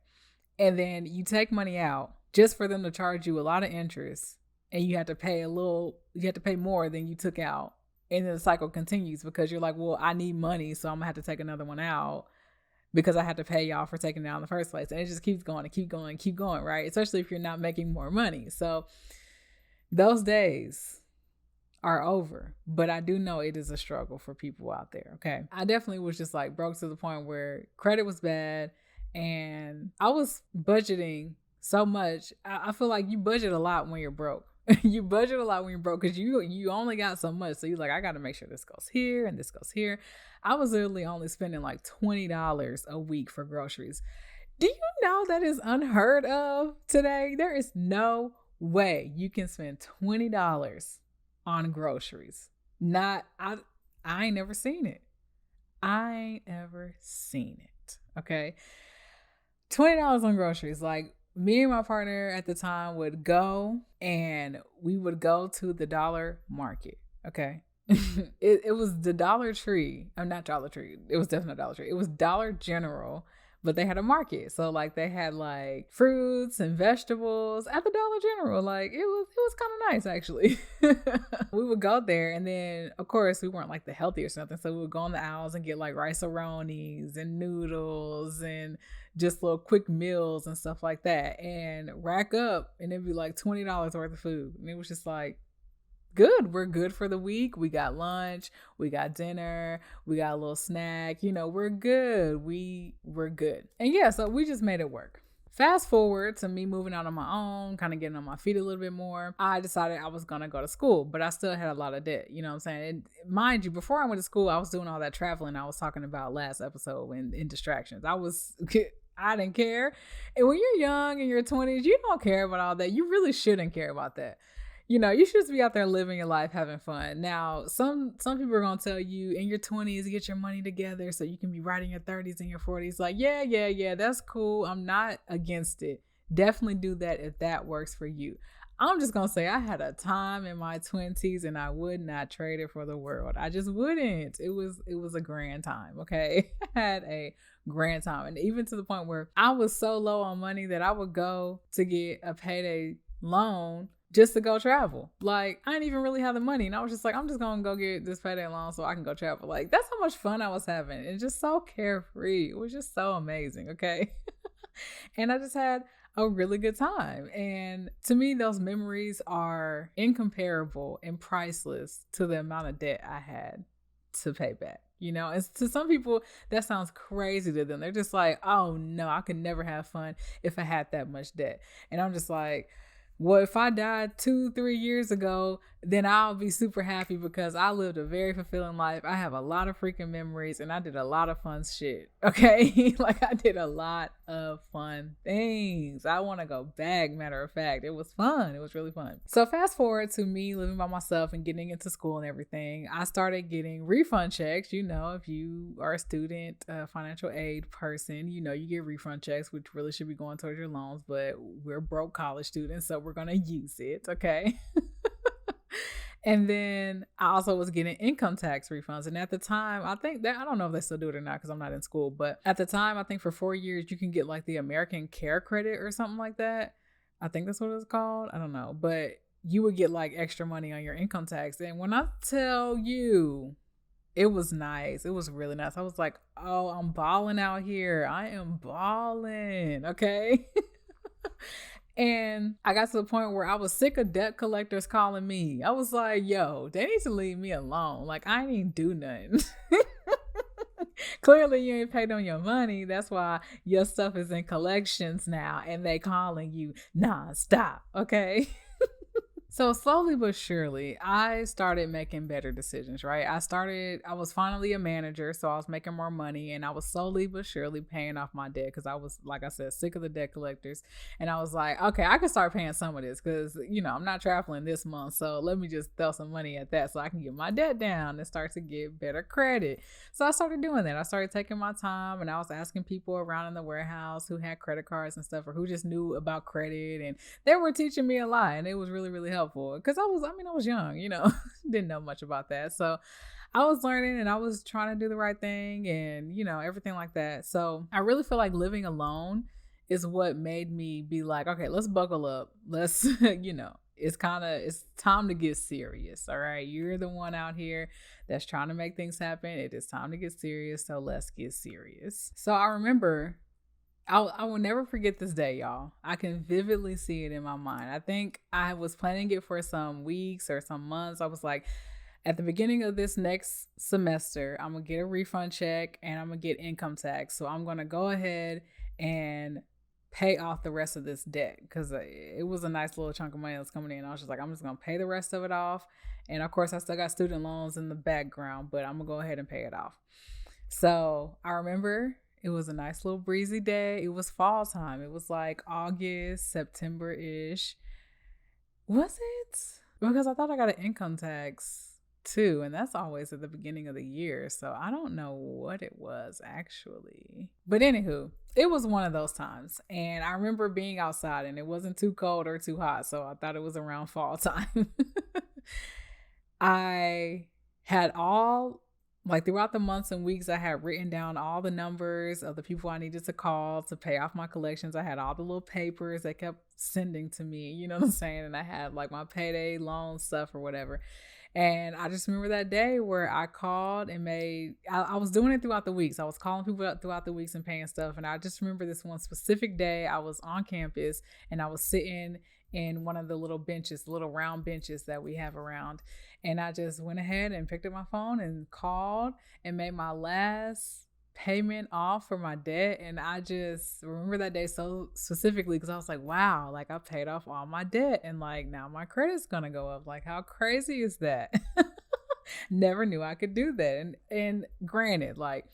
And then you take money out just for them to charge you a lot of interest, and you have to pay more than you took out. And then the cycle continues because you're like, well, I need money, so I'm gonna have to take another one out because I had to pay y'all for taking it out in the first place. And it just keeps going and keep going, right? Especially if you're not making more money. So those days are over, but I do know it is a struggle for people out there. Okay. I definitely was just like broke to the point where credit was bad, and I was budgeting so much. I feel like you budget a lot when you're broke. You budget a lot when you're broke because you only got so much. So you're like, I got to make sure this goes here and this goes here. I was literally only spending like $20 a week for groceries. Do you know that is unheard of today? There is no way you can spend $20 on groceries. Not I ain't never seen it. I ain't ever seen it. Okay. $20 on groceries. Like me and my partner at the time would go and we would go to the dollar market. Okay. It was the Dollar Tree. I'm not Dollar Tree. It was definitely Dollar Tree. It was Dollar General, but they had a market. So like they had like fruits and vegetables at the Dollar General. Like it was kind of nice actually. We would go there and then of course we weren't like the healthiest or something. So we would go in the aisles and get like rice-a-ronis and noodles and just little quick meals and stuff like that and rack up and it'd be like $20 worth of food. And it was just like, good. We're good for the week. We got lunch, we got dinner, we got a little snack. We're good. We're good. And yeah, so we just made it work. Fast forward to me moving out on my own, kind of getting on my feet a little bit more. I decided I was going to go to school, but I still had a lot of debt. You know what I'm saying? And mind you, before I went to school, I was doing all that traveling I was talking about last episode in distractions. I didn't care. And when you're young in your 20s, you don't care about all that. You really shouldn't care about that. You should just be out there living your life, having fun. Now, some people are going to tell you in your 20s, get your money together so you can be right in your 30s and your 40s. Like, yeah, that's cool. I'm not against it. Definitely do that if that works for you. I'm just going to say I had a time in my 20s and I would not trade it for the world. I just wouldn't. It was a grand time, okay? I had a grand time. And even to the point where I was so low on money that I would go to get a payday loan just to go travel. Like, I didn't even really have the money. And I was just like, I'm just going to go get this payday loan so I can go travel. Like, that's how much fun I was having. And just so carefree. It was just so amazing. Okay. And I just had a really good time. And to me, those memories are incomparable and priceless to the amount of debt I had to pay back. And to some people, that sounds crazy to them. They're just like, oh no, I could never have fun if I had that much debt. And I'm just like, well, if I died 2-3 years ago, then I'll be super happy because I lived a very fulfilling life. I have a lot of freaking memories and I did a lot of fun shit. Okay. Like I did a lot of fun things. I want to go back. Matter of fact, it was fun. It was really fun. So fast forward to me living by myself and getting into school and everything. I started getting refund checks. If you are a student, financial aid person, you get refund checks, which really should be going towards your loans, but we're broke college students, so we're going to use it. Okay. And then I also was getting income tax refunds. And at the time, I don't know if they still do it or not because I'm not in school. But at the time, I think for 4 years, you can get like the American Care Credit or something like that. I think that's what it's called. I don't know. But you would get like extra money on your income tax. And when I tell you, it was nice. It was really nice. I was like, oh, I'm balling out here. I am balling. Okay. And I got to the point where I was sick of debt collectors calling me. I was like, yo, they need to leave me alone. Like, I ain't do nothing. Clearly, you ain't paid on your money. That's why your stuff is in collections now. And they calling you nonstop. Okay. So slowly but surely, I started making better decisions, right? I was finally a manager, so I was making more money and I was slowly but surely paying off my debt because I was, like I said, sick of the debt collectors. And I was like, okay, I can start paying some of this because, I'm not traveling this month. So let me just throw some money at that so I can get my debt down and start to get better credit. So I started doing that. I started taking my time and I was asking people around in the warehouse who had credit cards and stuff or who just knew about credit. And they were teaching me a lot and it was really, really helpful. Because I was young, didn't know much about that. So I was learning and I was trying to do the right thing and, everything like that. So I really feel like living alone is what made me be like, okay, let's buckle up. Let's, it's time to get serious. All right. You're the one out here that's trying to make things happen. It is time to get serious. So let's get serious. So I remember I will never forget this day, y'all. I can vividly see it in my mind. I think I was planning it for some weeks or some months. I was like, at the beginning of this next semester, I'm going to get a refund check and I'm going to get income tax. So I'm going to go ahead and pay off the rest of this debt because it was a nice little chunk of money that was coming in. I was just like, I'm just going to pay the rest of it off. And of course, I still got student loans in the background, but I'm going to go ahead and pay it off. So I remember it was a nice little breezy day. It was fall time. It was like August, September-ish. Was it? Because I thought I got an income tax too, and that's always at the beginning of the year. So I don't know what it was actually. But anywho, it was one of those times. And I remember being outside and it wasn't too cold or too hot. So I thought it was around fall time. I had all, like throughout the months and weeks, I had written down all the numbers of the people I needed to call to pay off my collections. I had all the little papers they kept sending to me, you know what I'm saying? And I had like my payday loan stuff or whatever. And I just remember that day where I called and I was doing it throughout the weeks. I was calling people throughout the weeks and paying stuff. And I just remember this one specific day I was on campus and I was sitting in one of the little benches, little round benches that we have around. And I just went ahead and picked up my phone and called and made my last payment off for my debt. And I just remember that day so specifically because I was like, wow, like I paid off all my debt and like now my credit's gonna go up. Like how crazy is that? Never knew I could do that. And granted, like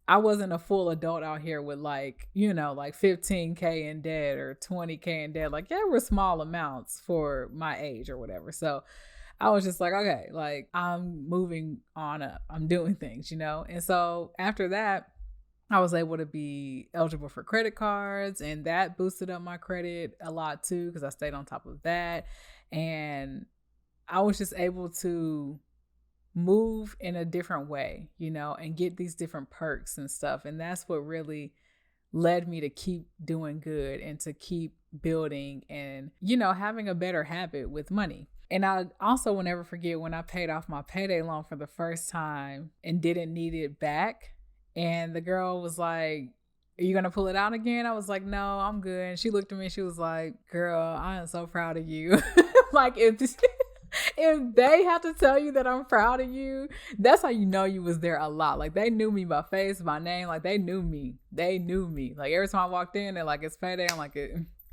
I wasn't a full adult out here with like, you know, like 15K in debt or 20K in debt. Like yeah, were small amounts for my age or whatever. So I was just like, okay, like I'm moving on up. I'm doing things, you know? And so after that, I was able to be eligible for credit cards and that boosted up my credit a lot too, because I stayed on top of that. And I was just able to move in a different way, you know, and get these different perks and stuff. And that's what really led me to keep doing good and to keep building and, you know, having a better habit with money. And I also will never forget when I paid off my payday loan for the first time and didn't need it back. And the girl was like, are you going to pull it out again? I was like, no, I'm good. And she looked at me and she was like, girl, I am so proud of you. Like if they have to tell you that I'm proud of you, that's how you know you was there a lot. Like they knew me by face, by name. Like they knew me. Like every time I walked in, they're like, it's payday. I'm like,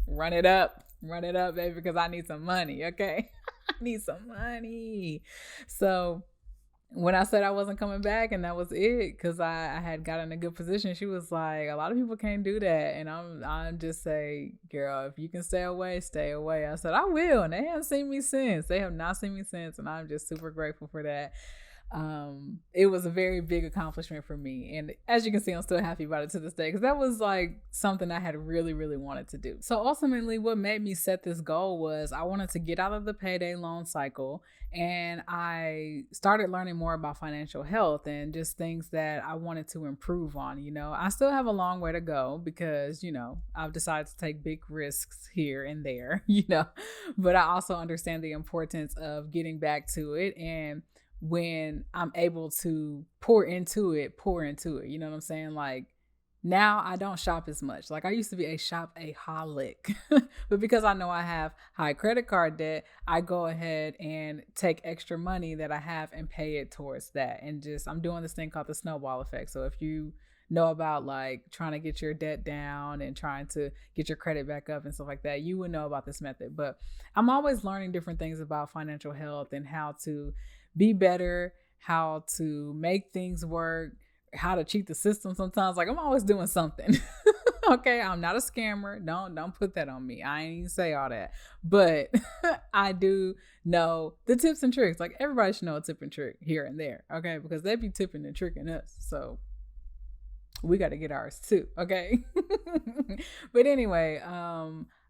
run it up, baby, because I need some money. Okay. I need some money. So when I said I wasn't coming back and that was it, because I had gotten a good position, she was like, a lot of people can't do that. And I'm just say, girl, if you can stay away, stay away. I said, I will. And they haven't seen me since. They have not seen me since. And I'm just super grateful for that. It was a very big accomplishment for me. And as you can see, I'm still happy about it to this day because that was like something I had really, really wanted to do. So ultimately what made me set this goal was I wanted to get out of the payday loan cycle, and I started learning more about financial health and just things that I wanted to improve on. You know, I still have a long way to go because, you know, I've decided to take big risks here and there, you know, but I also understand the importance of getting back to it. And when I'm able to pour into it, you know what I'm saying? Like now I don't shop as much. Like I used to be a shop-aholic, but because I know I have high credit card debt, I go ahead and take extra money that I have and pay it towards that. And just, I'm doing this thing called the snowball effect. So if you know about like trying to get your debt down and trying to get your credit back up and stuff like that, you would know about this method. But I'm always learning different things about financial health and how to be better, how to make things work, how to cheat the system sometimes. Like I'm always doing something. Okay, I'm not a scammer. Don't put that on me. I ain't even say all that. But I do know the tips and tricks. Like everybody should know a tip and trick here and there. Okay, because they be tipping and tricking us. So we got to get ours too. Okay. But anyway,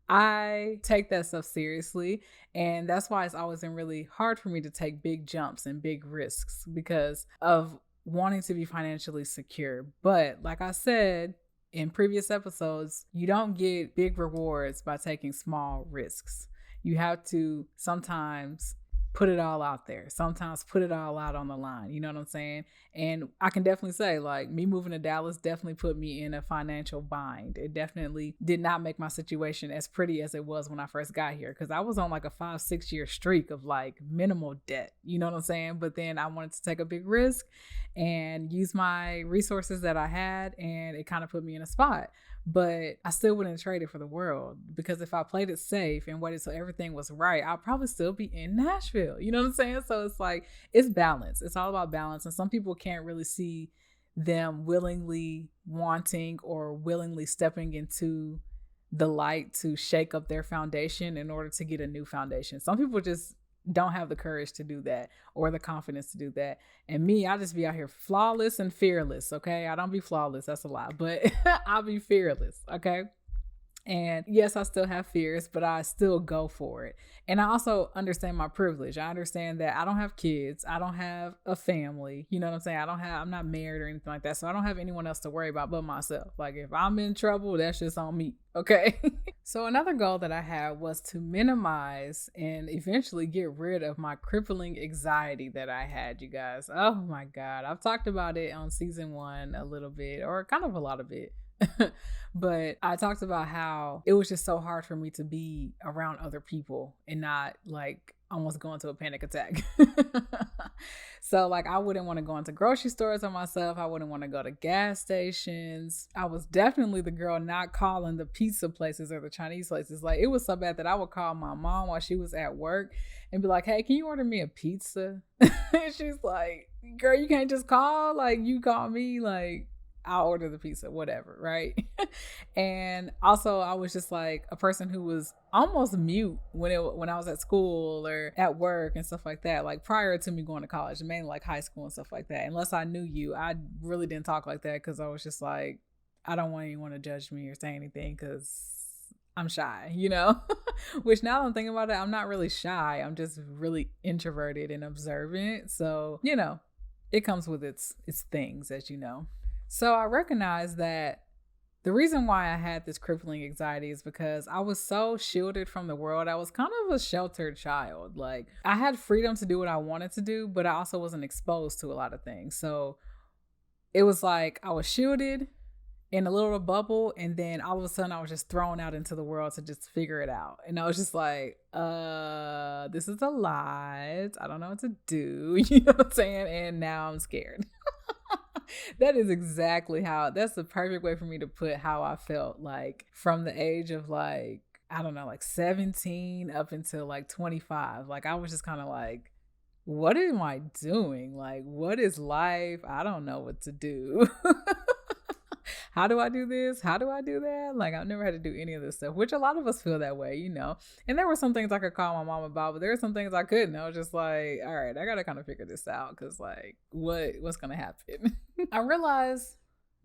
I take that stuff seriously, and that's why it's always been really hard for me to take big jumps and big risks because of wanting to be financially secure. But like I said in previous episodes, you don't get big rewards by taking small risks. You have to sometimes put it all out there. Sometimes put it all out on the line. You know what I'm saying? And I can definitely say like me moving to Dallas definitely put me in a financial bind. It definitely did not make my situation as pretty as it was when I first got here. Cause I was on like a 5-6 year streak of like minimal debt. You know what I'm saying? But then I wanted to take a big risk and use my resources that I had, and it kind of put me in a spot. but I still wouldn't trade it for the world, because if I played it safe and waited till everything was right, I'll probably still be in Nashville. You know what I'm saying? So it's like, it's balance. It's all about balance. And some people can't really see them willingly wanting or willingly stepping into the light to shake up their foundation in order to get a new foundation. Some people just don't have the courage to do that or the confidence to do that. And me, I just be out here flawless and fearless. Okay. I don't be flawless. That's a lie, but I'll be fearless. Okay. And yes, I still have fears, but I still go for it. And I also understand my privilege. I understand that I don't have kids. I don't have a family. You know what I'm saying? I'm not married or anything like that. So I don't have anyone else to worry about but myself. Like, if I'm in trouble, that's just on me. Okay. So another goal that I had was to minimize and eventually get rid of my crippling anxiety that I had, you guys. Oh my God. I've talked about it on season 1 a little bit, or kind of a lot of it. But I talked about how it was just so hard for me to be around other people and not like almost go into a panic attack. So like, I wouldn't want to go into grocery stores on myself. I wouldn't want to go to gas stations. I was definitely the girl not calling the pizza places or the Chinese places. Like, it was so bad that I would call my mom while she was at work and be like, hey, can you order me a pizza? And she's like, girl, you can't just call. Like, you call me, like, I'll order the pizza, whatever, right? And also, I was just like a person who was almost mute when I was at school or at work and stuff like that. Like, prior to me going to college, mainly like high school and stuff like that. Unless I knew you, I really didn't talk like that because I was just like, I don't want anyone to judge me or say anything because I'm shy, you know? Which, now that I'm thinking about it, I'm not really shy. I'm just really introverted and observant. So, you know, it comes with its things, as you know. So I recognized that the reason why I had this crippling anxiety is because I was so shielded from the world. I was kind of a sheltered child. Like, I had freedom to do what I wanted to do, but I also wasn't exposed to a lot of things. So it was like I was shielded in a little bubble, and then all of a sudden I was just thrown out into the world to just figure it out. And I was just like, this is a lot. I don't know what to do. You know what I'm saying? And now I'm scared. That is exactly that's the perfect way for me to put how I felt, like, from the age of, like, I don't know, like 17 up until like 25. Like, I was just kind of like, what am I doing? Like, what is life? I don't know what to do. How do I do this? How do I do that? Like, I've never had to do any of this stuff, which a lot of us feel that way, you know. And there were some things I could call my mom about, but there were some things I couldn't. I was just like, all right, I got to kind of figure this out because, like, what's going to happen? I realized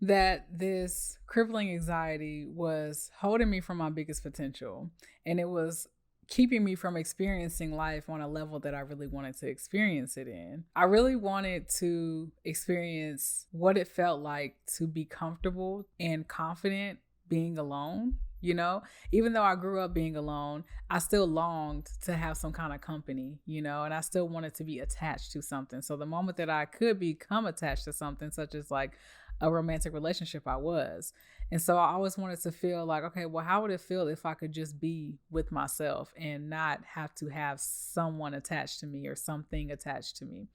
that this crippling anxiety was holding me from my biggest potential, and it was keeping me from experiencing life on a level that I really wanted to experience it in. I really wanted to experience what it felt like to be comfortable and confident being alone. You know, even though I grew up being alone, I still longed to have some kind of company, you know, and I still wanted to be attached to something. So the moment that I could become attached to something, such as like a romantic relationship, I was. And so I always wanted to feel like, okay, well, how would it feel if I could just be with myself and not have to have someone attached to me or something attached to me?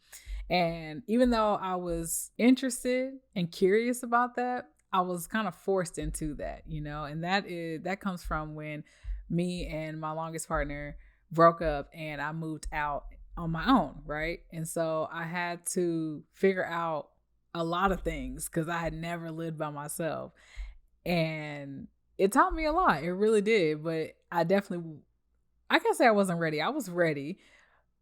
And even though I was interested and curious about that, I was kind of forced into that, you know, and that comes from when me and my longest partner broke up and I moved out on my own, right? And so I had to figure out a lot of things because I had never lived by myself. And it taught me a lot. It really did. But I can't say I wasn't ready. I was ready,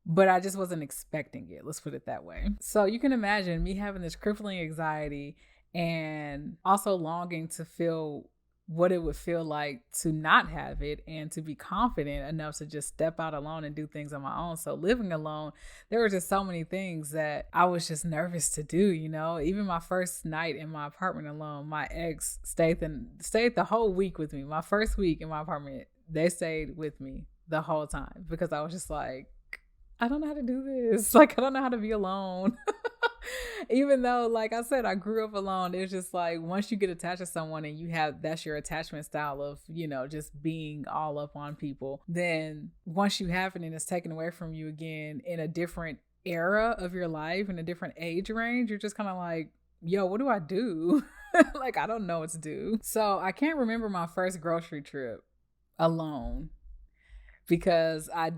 but I just wasn't expecting it. Let's put it that way. So you can imagine me having this crippling anxiety and also longing to feel what it would feel like to not have it and to be confident enough to just step out alone and do things on my own. So living alone, there were just so many things that I was just nervous to do, you know. Even my first night in my apartment alone, my ex stayed the whole week with me. My first week in my apartment, they stayed with me the whole time because I was just like, I don't know how to do this. Like, I don't know how to be alone. Even though, like I said, I grew up alone, it's just like once you get attached to someone and that's your attachment style of, you know, just being all up on people, then once you have it and it's taken away from you again in a different era of your life, in a different age range, you're just kind of like, yo, what do I do? Like, I don't know what to do. So I can't remember my first grocery trip alone because I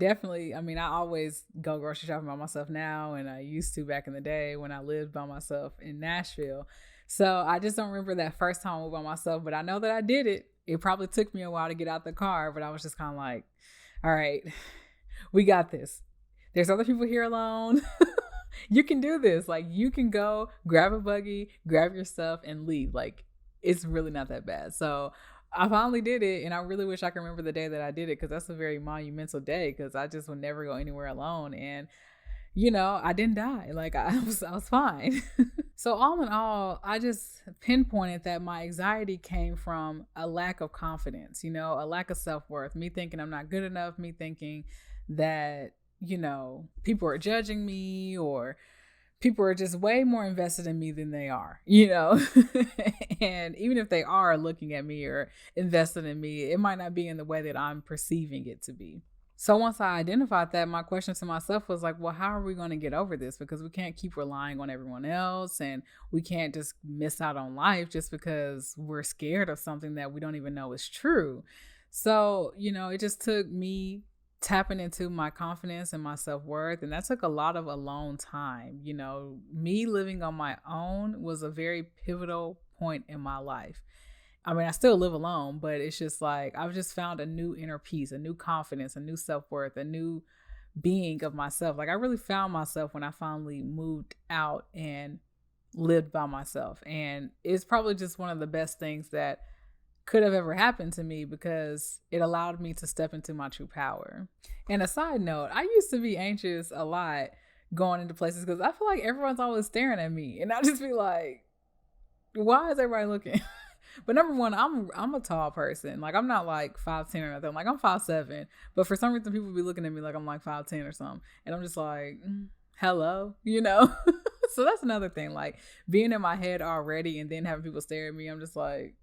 always go grocery shopping by myself now. And I used to back in the day when I lived by myself in Nashville. So I just don't remember that first time I went by myself, but I know that I did it. It probably took me a while to get out the car, but I was just kind of like, all right, we got this. There's other people here alone. You can do this. Like, you can go grab a buggy, grab your stuff, and leave. Like, it's really not that bad. So I finally did it, and I really wish I could remember the day that I did it because that's a very monumental day because I just would never go anywhere alone. And I didn't die. Like, I was fine. So all in all, I just pinpointed that my anxiety came from a lack of confidence, a lack of self-worth, me thinking I'm not good enough, me thinking that, people are judging me or people are just way more invested in me than they are, and even if they are looking at me or invested in me, it might not be in the way that I'm perceiving it to be. So once I identified that, my question to myself was like, well, how are we going to get over this? Because we can't keep relying on everyone else and we can't just miss out on life just because we're scared of something that we don't even know is true. So, it just took me tapping into my confidence and my self-worth. And that took a lot of alone time. Me living on my own was a very pivotal point in my life. I mean, I still live alone, but it's just like I've just found a new inner peace, a new confidence, a new self-worth, a new being of myself. Like, I really found myself when I finally moved out and lived by myself. And it's probably just one of the best things that could have ever happened to me because it allowed me to step into my true power. And a side note, I used to be anxious a lot going into places because I feel like everyone's always staring at me. And I just be like, why is everybody looking? But number one, I'm a tall person. Like, I'm not like 5'10" or nothing. Like, I'm 5'7". But for some reason, people be looking at me like I'm like 5'10" or something. And I'm just like, hello, So that's another thing. Like, being in my head already and then having people stare at me, I'm just like,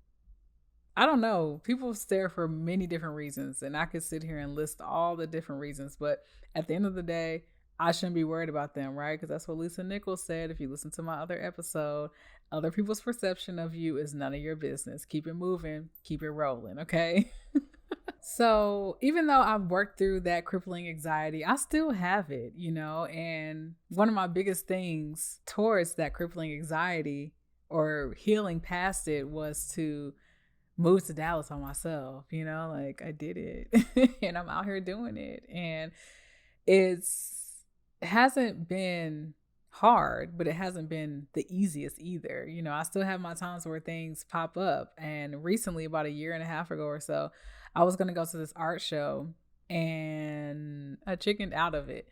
I don't know. People stare for many different reasons. And I could sit here and list all the different reasons. But at the end of the day, I shouldn't be worried about them, right? Because that's what Lisa Nichols said. If you listen to my other episode, other people's perception of you is none of your business. Keep it moving, keep it rolling, okay? So even though I've worked through that crippling anxiety, I still have it, and one of my biggest things towards that crippling anxiety or healing past it was to move to Dallas on myself, like I did it and I'm out here doing it. And it hasn't been hard, but it hasn't been the easiest either. I still have my times where things pop up. And recently, about a year and a half ago or so, I was going to go to this art show and I chickened out of it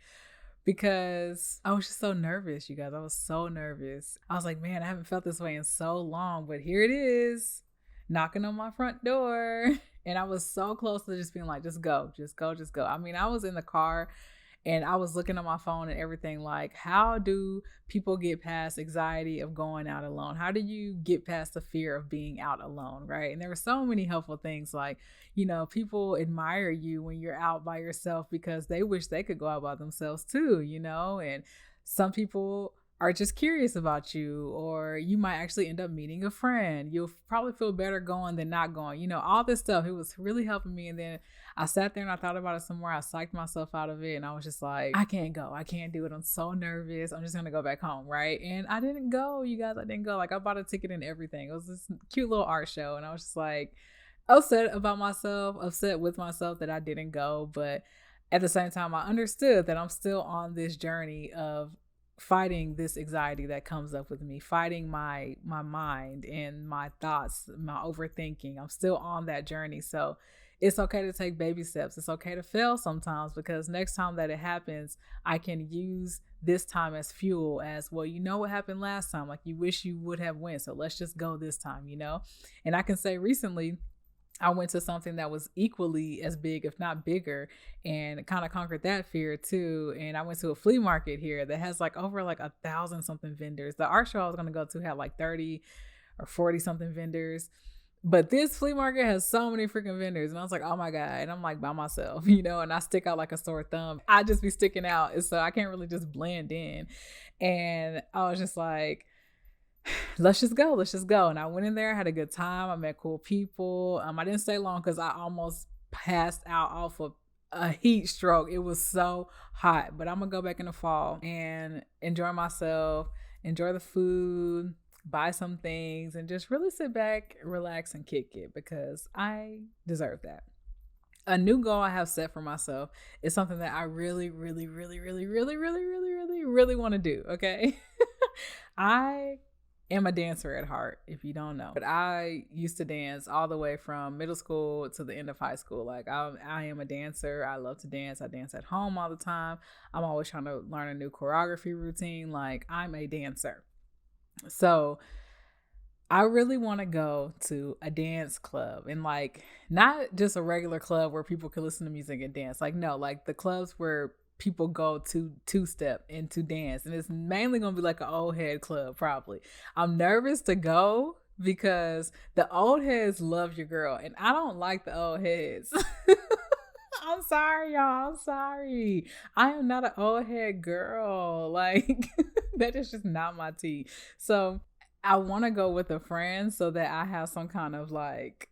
because I was just so nervous, you guys. I was so nervous. I was like, man, I haven't felt this way in so long, but here it is, knocking on my front door. And I was so close to just being like, just go, just go, just go. I mean, I was in the car and I was looking at my phone and everything, like, how do people get past anxiety of going out alone? How do you get past the fear of being out alone, right? And there were so many helpful things like, people admire you when you're out by yourself because they wish they could go out by themselves too, and some people are just curious about you, or you might actually end up meeting a friend. You'll probably feel better going than not going, all this stuff. It was really helping me. And then I sat there and I thought about it some more. I psyched myself out of it and I was just like, I can't go. I can't do it. I'm so nervous. I'm just going to go back home. Right. And I didn't go, you guys. I didn't go. Like, I bought a ticket and everything. It was this cute little art show. And I was just like upset with myself that I didn't go. But at the same time, I understood that I'm still on this journey of fighting this anxiety that comes up with me, fighting my mind and my thoughts, my overthinking. I'm still on that journey. So it's okay to take baby steps. It's okay to fail sometimes, because next time that it happens, I can use this time as fuel, as well, what happened last time? Like, you wish you would have went. So let's just go this time, And I can say recently, I went to something that was equally as big, if not bigger, and kind of conquered that fear too. And I went to a flea market here that has like over like 1,000 something vendors. The art show I was going to go to had like 30 or 40 something vendors. But this flea market has so many freaking vendors. And I was like, oh my God. And I'm like by myself, and I stick out like a sore thumb. I just be sticking out. And so I can't really just blend in. And I was just like, let's just go. Let's just go. And I went in there, had a good time. I met cool people. I didn't stay long because I almost passed out off of a heat stroke. It was so hot, but I'm gonna go back in the fall and enjoy myself, enjoy the food, buy some things, and just really sit back, relax, and kick it because I deserve that. A new goal I have set for myself is something that I really, really, really, really, really, really, really, really, really want to do. Okay. I am a dancer at heart, if you don't know. But I used to dance all the way from middle school to the end of high school. Like I am a dancer. I love to dance. I dance at home all the time. I'm always trying to learn a new choreography routine. Like I'm a dancer. So I really want to go to a dance club and like not just a regular club where people can listen to music and dance. Like no, like the clubs where people go to two-step and to dance. And it's mainly going to be like an old head club probably. I'm nervous to go because the old heads love your girl and I don't like the old heads. I'm sorry, y'all. I'm sorry. I am not an old head girl. Like that is just not my tea. So I want to go with a friend so that I have some kind of like,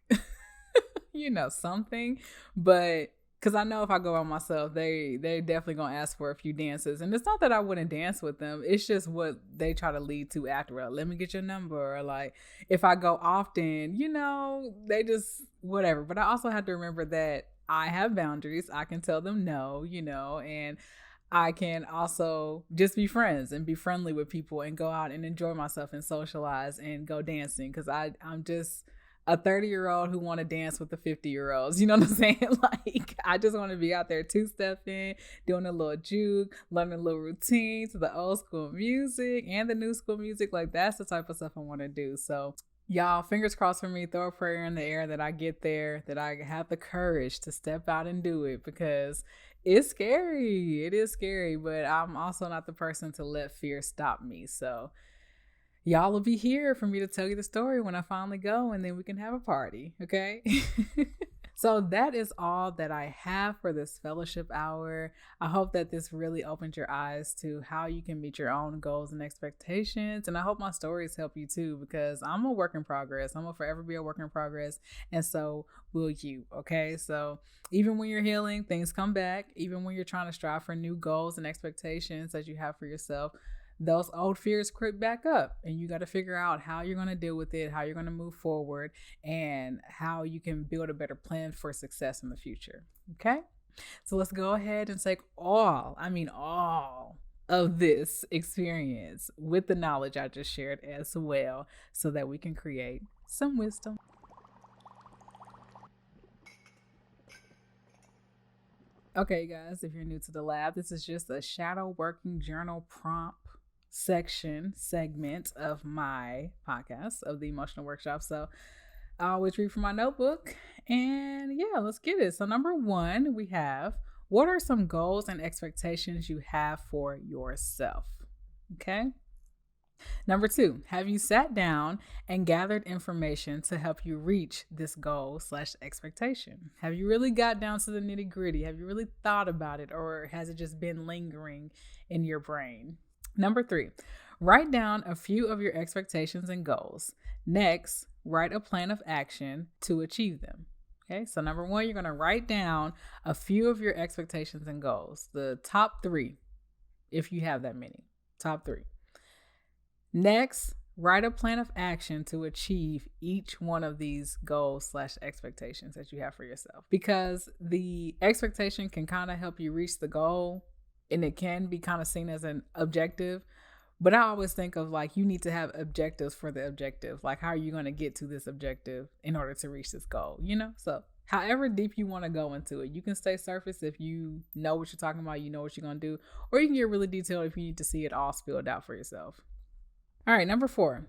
something. But because I know if I go by myself, they definitely gonna ask for a few dances, and it's not that I wouldn't dance with them. It's just what they try to lead to after. Let me get your number, or like if I go often, they just whatever. But I also have to remember that I have boundaries. I can tell them no, and I can also just be friends and be friendly with people and go out and enjoy myself and socialize and go dancing because I'm just a 30-year-old who want to dance with the 50-year-olds. You know what I'm saying? Like I just want to be out there two-stepping, doing a little juke, learning a little routine to the old school music and the new school music. Like that's the type of stuff I want to do. So y'all, fingers crossed for me. Throw a prayer in the air that I get there, that I have the courage to step out and do it because it's scary. It is scary, but I'm also not the person to let fear stop me. So y'all will be here for me to tell you the story when I finally go, and then we can have a party. Okay. So that is all that I have for this fellowship hour. I hope that this really opened your eyes to how you can meet your own goals and expectations. And I hope my stories help you too, because I'm a work in progress. I'm gonna forever be a work in progress. And so will you. Okay. So even when you're healing, things come back. Even when you're trying to strive for new goals and expectations that you have for yourself, those old fears creep back up, and you got to figure out how you're going to deal with it, how you're going to move forward, and how you can build a better plan for success in the future. Okay. So let's go ahead and take all of this experience with the knowledge I just shared as well, so that we can create some wisdom. Okay, guys, if you're new to the lab, this is just a shadow working journal prompt segment of my podcast of the emotional workshop. So I always read from my notebook, and yeah, let's get it. So number 1, we have, what are some goals and expectations you have for yourself? Okay. Number 2, have you sat down and gathered information to help you reach this goal/expectation? Have you really got down to the nitty gritty? Have you really thought about it, or has it just been lingering in your brain? Number 3, write down a few of your expectations and goals. Next, write a plan of action to achieve them. Okay, so number 1, you're going to write down a few of your expectations and goals, the top 3, if you have that many, top 3. Next, write a plan of action to achieve each one of these goals/expectations that you have for yourself, because the expectation can kind of help you reach the goal, and it can be kind of seen as an objective. But I always think of like, you need to have objectives for the objective. Like, how are you going to get to this objective in order to reach this goal? So however deep you want to go into it, you can stay surface if you know what you're talking about, you know what you're going to do, or you can get really detailed if you need to see it all spelled out for yourself. All right, number 4,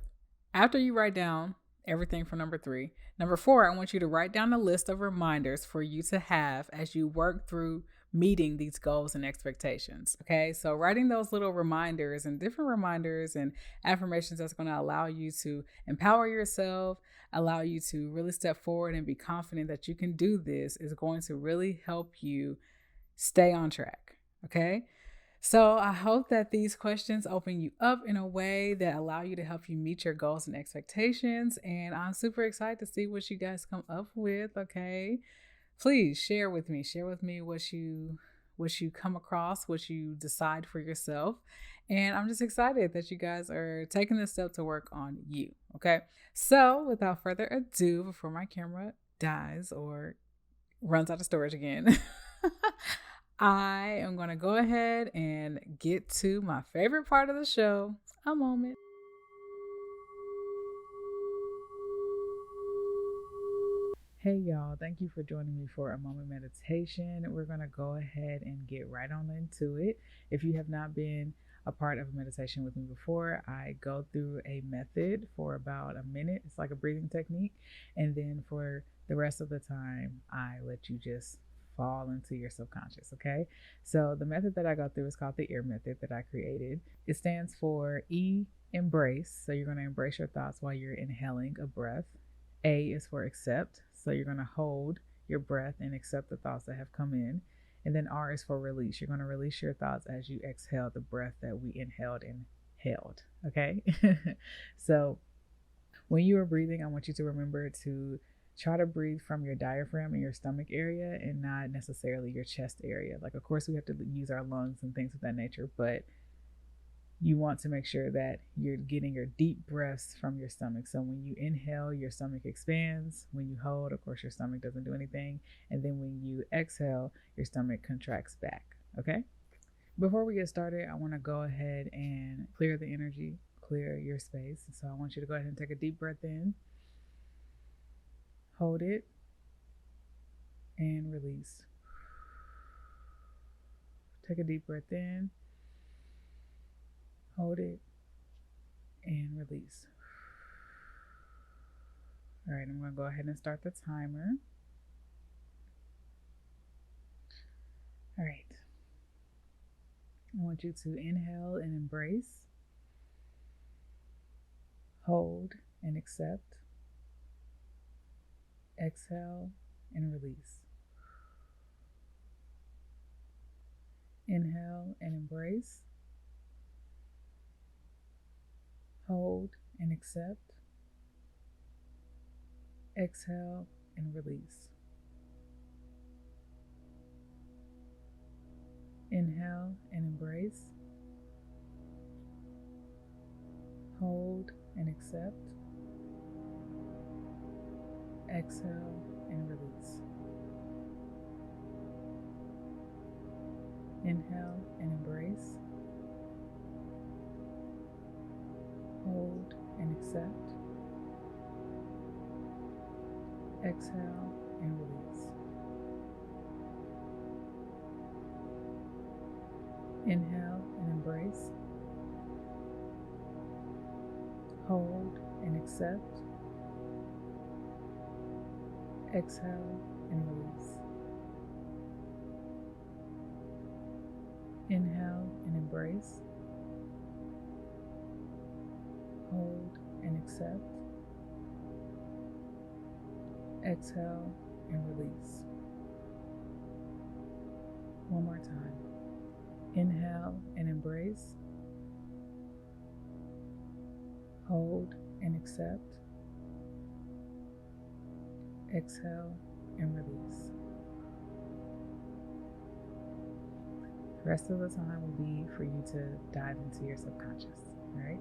after you write down everything from number 3, number 4, I want you to write down a list of reminders for you to have as you work through meeting these goals and expectations. Okay, so writing those little reminders and different reminders and affirmations that's going to allow you to empower yourself, allow you to really step forward and be confident that you can do this, is going to really help you stay on track. Okay. So I hope that these questions open you up in a way that allow you to help you meet your goals and expectations. And I'm super excited to see what you guys come up with. Okay. Please share with me. Share with me what you come across, what you decide for yourself. And I'm just excited that you guys are taking this step to work on you. Okay. So without further ado, before my camera dies or runs out of storage again, I am going to go ahead and get to my favorite part of the show, a moment. Hey, y'all. Thank you for joining me for a moment meditation. We're going to go ahead and get right on into it. If you have not been a part of a meditation with me before, I go through a method for about a minute. It's like a breathing technique. And then for the rest of the time, I let you just fall into your subconscious. Okay. So the method that I go through is called the EAR method that I created. It stands for E, embrace. So you're going to embrace your thoughts while you're inhaling a breath. A is for accept. So you're going to hold your breath and accept the thoughts that have come in. And then R is for release. You're going to release your thoughts as you exhale the breath that we inhaled and held. Okay. So when you are breathing, I want you to remember to try to breathe from your diaphragm and your stomach area and not necessarily your chest area. Like, of course, we have to use our lungs and things of that nature, but you want to make sure that you're getting your deep breaths from your stomach. So when you inhale, your stomach expands. When you hold, of course, your stomach doesn't do anything. And then when you exhale, your stomach contracts back. Okay? Before we get started, I want to go ahead and clear the energy, clear your space. So I want you to go ahead and take a deep breath in, hold it, and release. Take a deep breath in, hold it, and release. All right, I'm going to go ahead and start the timer. All right. I want you to inhale and embrace, hold and accept, exhale and release. Inhale and embrace, hold and accept, exhale and release. Inhale and embrace, hold and accept, exhale and release. Inhale and embrace, hold and accept, exhale and release. Inhale and embrace, hold and accept, exhale and release. Inhale and embrace, hold and accept, exhale and release. One more time. Inhale and embrace, hold and accept, exhale and release. The rest of the time will be for you to dive into your subconscious, all right?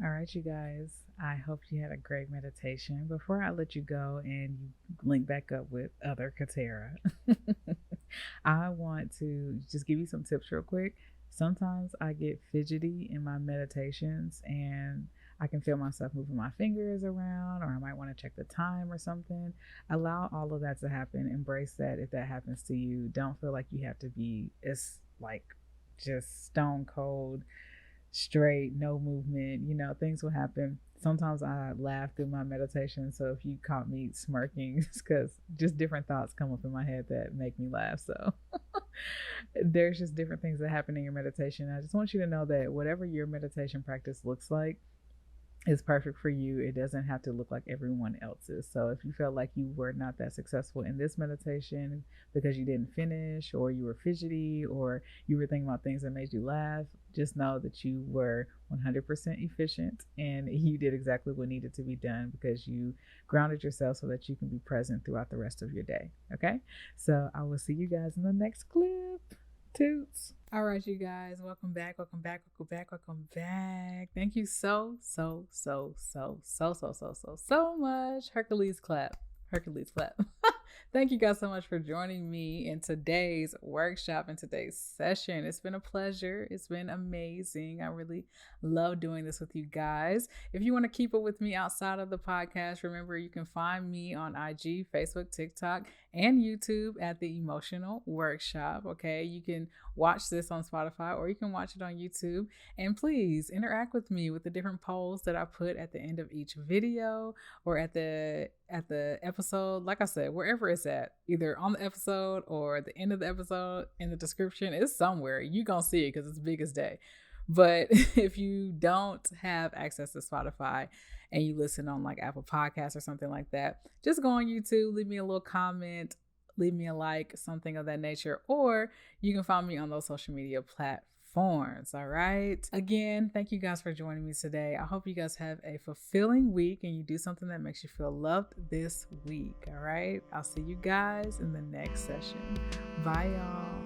All right, you guys, I hope you had a great meditation. Before I let you go and you link back up with other Katera, I want to just give you some tips real quick. Sometimes I get fidgety in my meditations and I can feel myself moving my fingers around, or I might want to check the time or something. Allow all of that to happen. Embrace that if that happens to you. Don't feel like you have to be, it's like just stone cold straight, no movement. Things will happen. Sometimes I laugh through my meditation. So if you caught me smirking, it's because just different thoughts come up in my head that make me laugh. So there's just different things that happen in your meditation. I just want you to know that whatever your meditation practice looks like, is perfect for you. It doesn't have to look like everyone else's. So if you felt like you were not that successful in this meditation because you didn't finish, or you were fidgety, or you were thinking about things that made you laugh, just know that you were 100% efficient and you did exactly what needed to be done because you grounded yourself so that you can be present throughout the rest of your day. Okay? So I will see you guys in the next clip. Toots. All right, you guys, welcome back. Thank you so much. Hercules clap. Thank you guys so much for joining me in today's workshop and today's session. It's been a pleasure. It's been amazing. I really love doing this with you guys. If you want to keep up with me outside of the podcast, remember you can find me on IG, Facebook, TikTok, and YouTube at The Emotional Workshop. Okay, you can watch this on Spotify or you can watch it on YouTube. And please interact with me with the different polls that I put at the end of each video or at the episode. Like I said, wherever it's at, either on the episode or the end of the episode, in the description, it's somewhere. You're gonna see it because it's big as day. But if you don't have access to Spotify and you listen on like Apple Podcasts or something like that, just go on YouTube, leave me a little comment, leave me a like, something of that nature, or you can find me on those social media platforms. All right. Again, thank you guys for joining me today. I hope you guys have a fulfilling week and you do something that makes you feel loved this week. All right. I'll see you guys in the next session. Bye, y'all.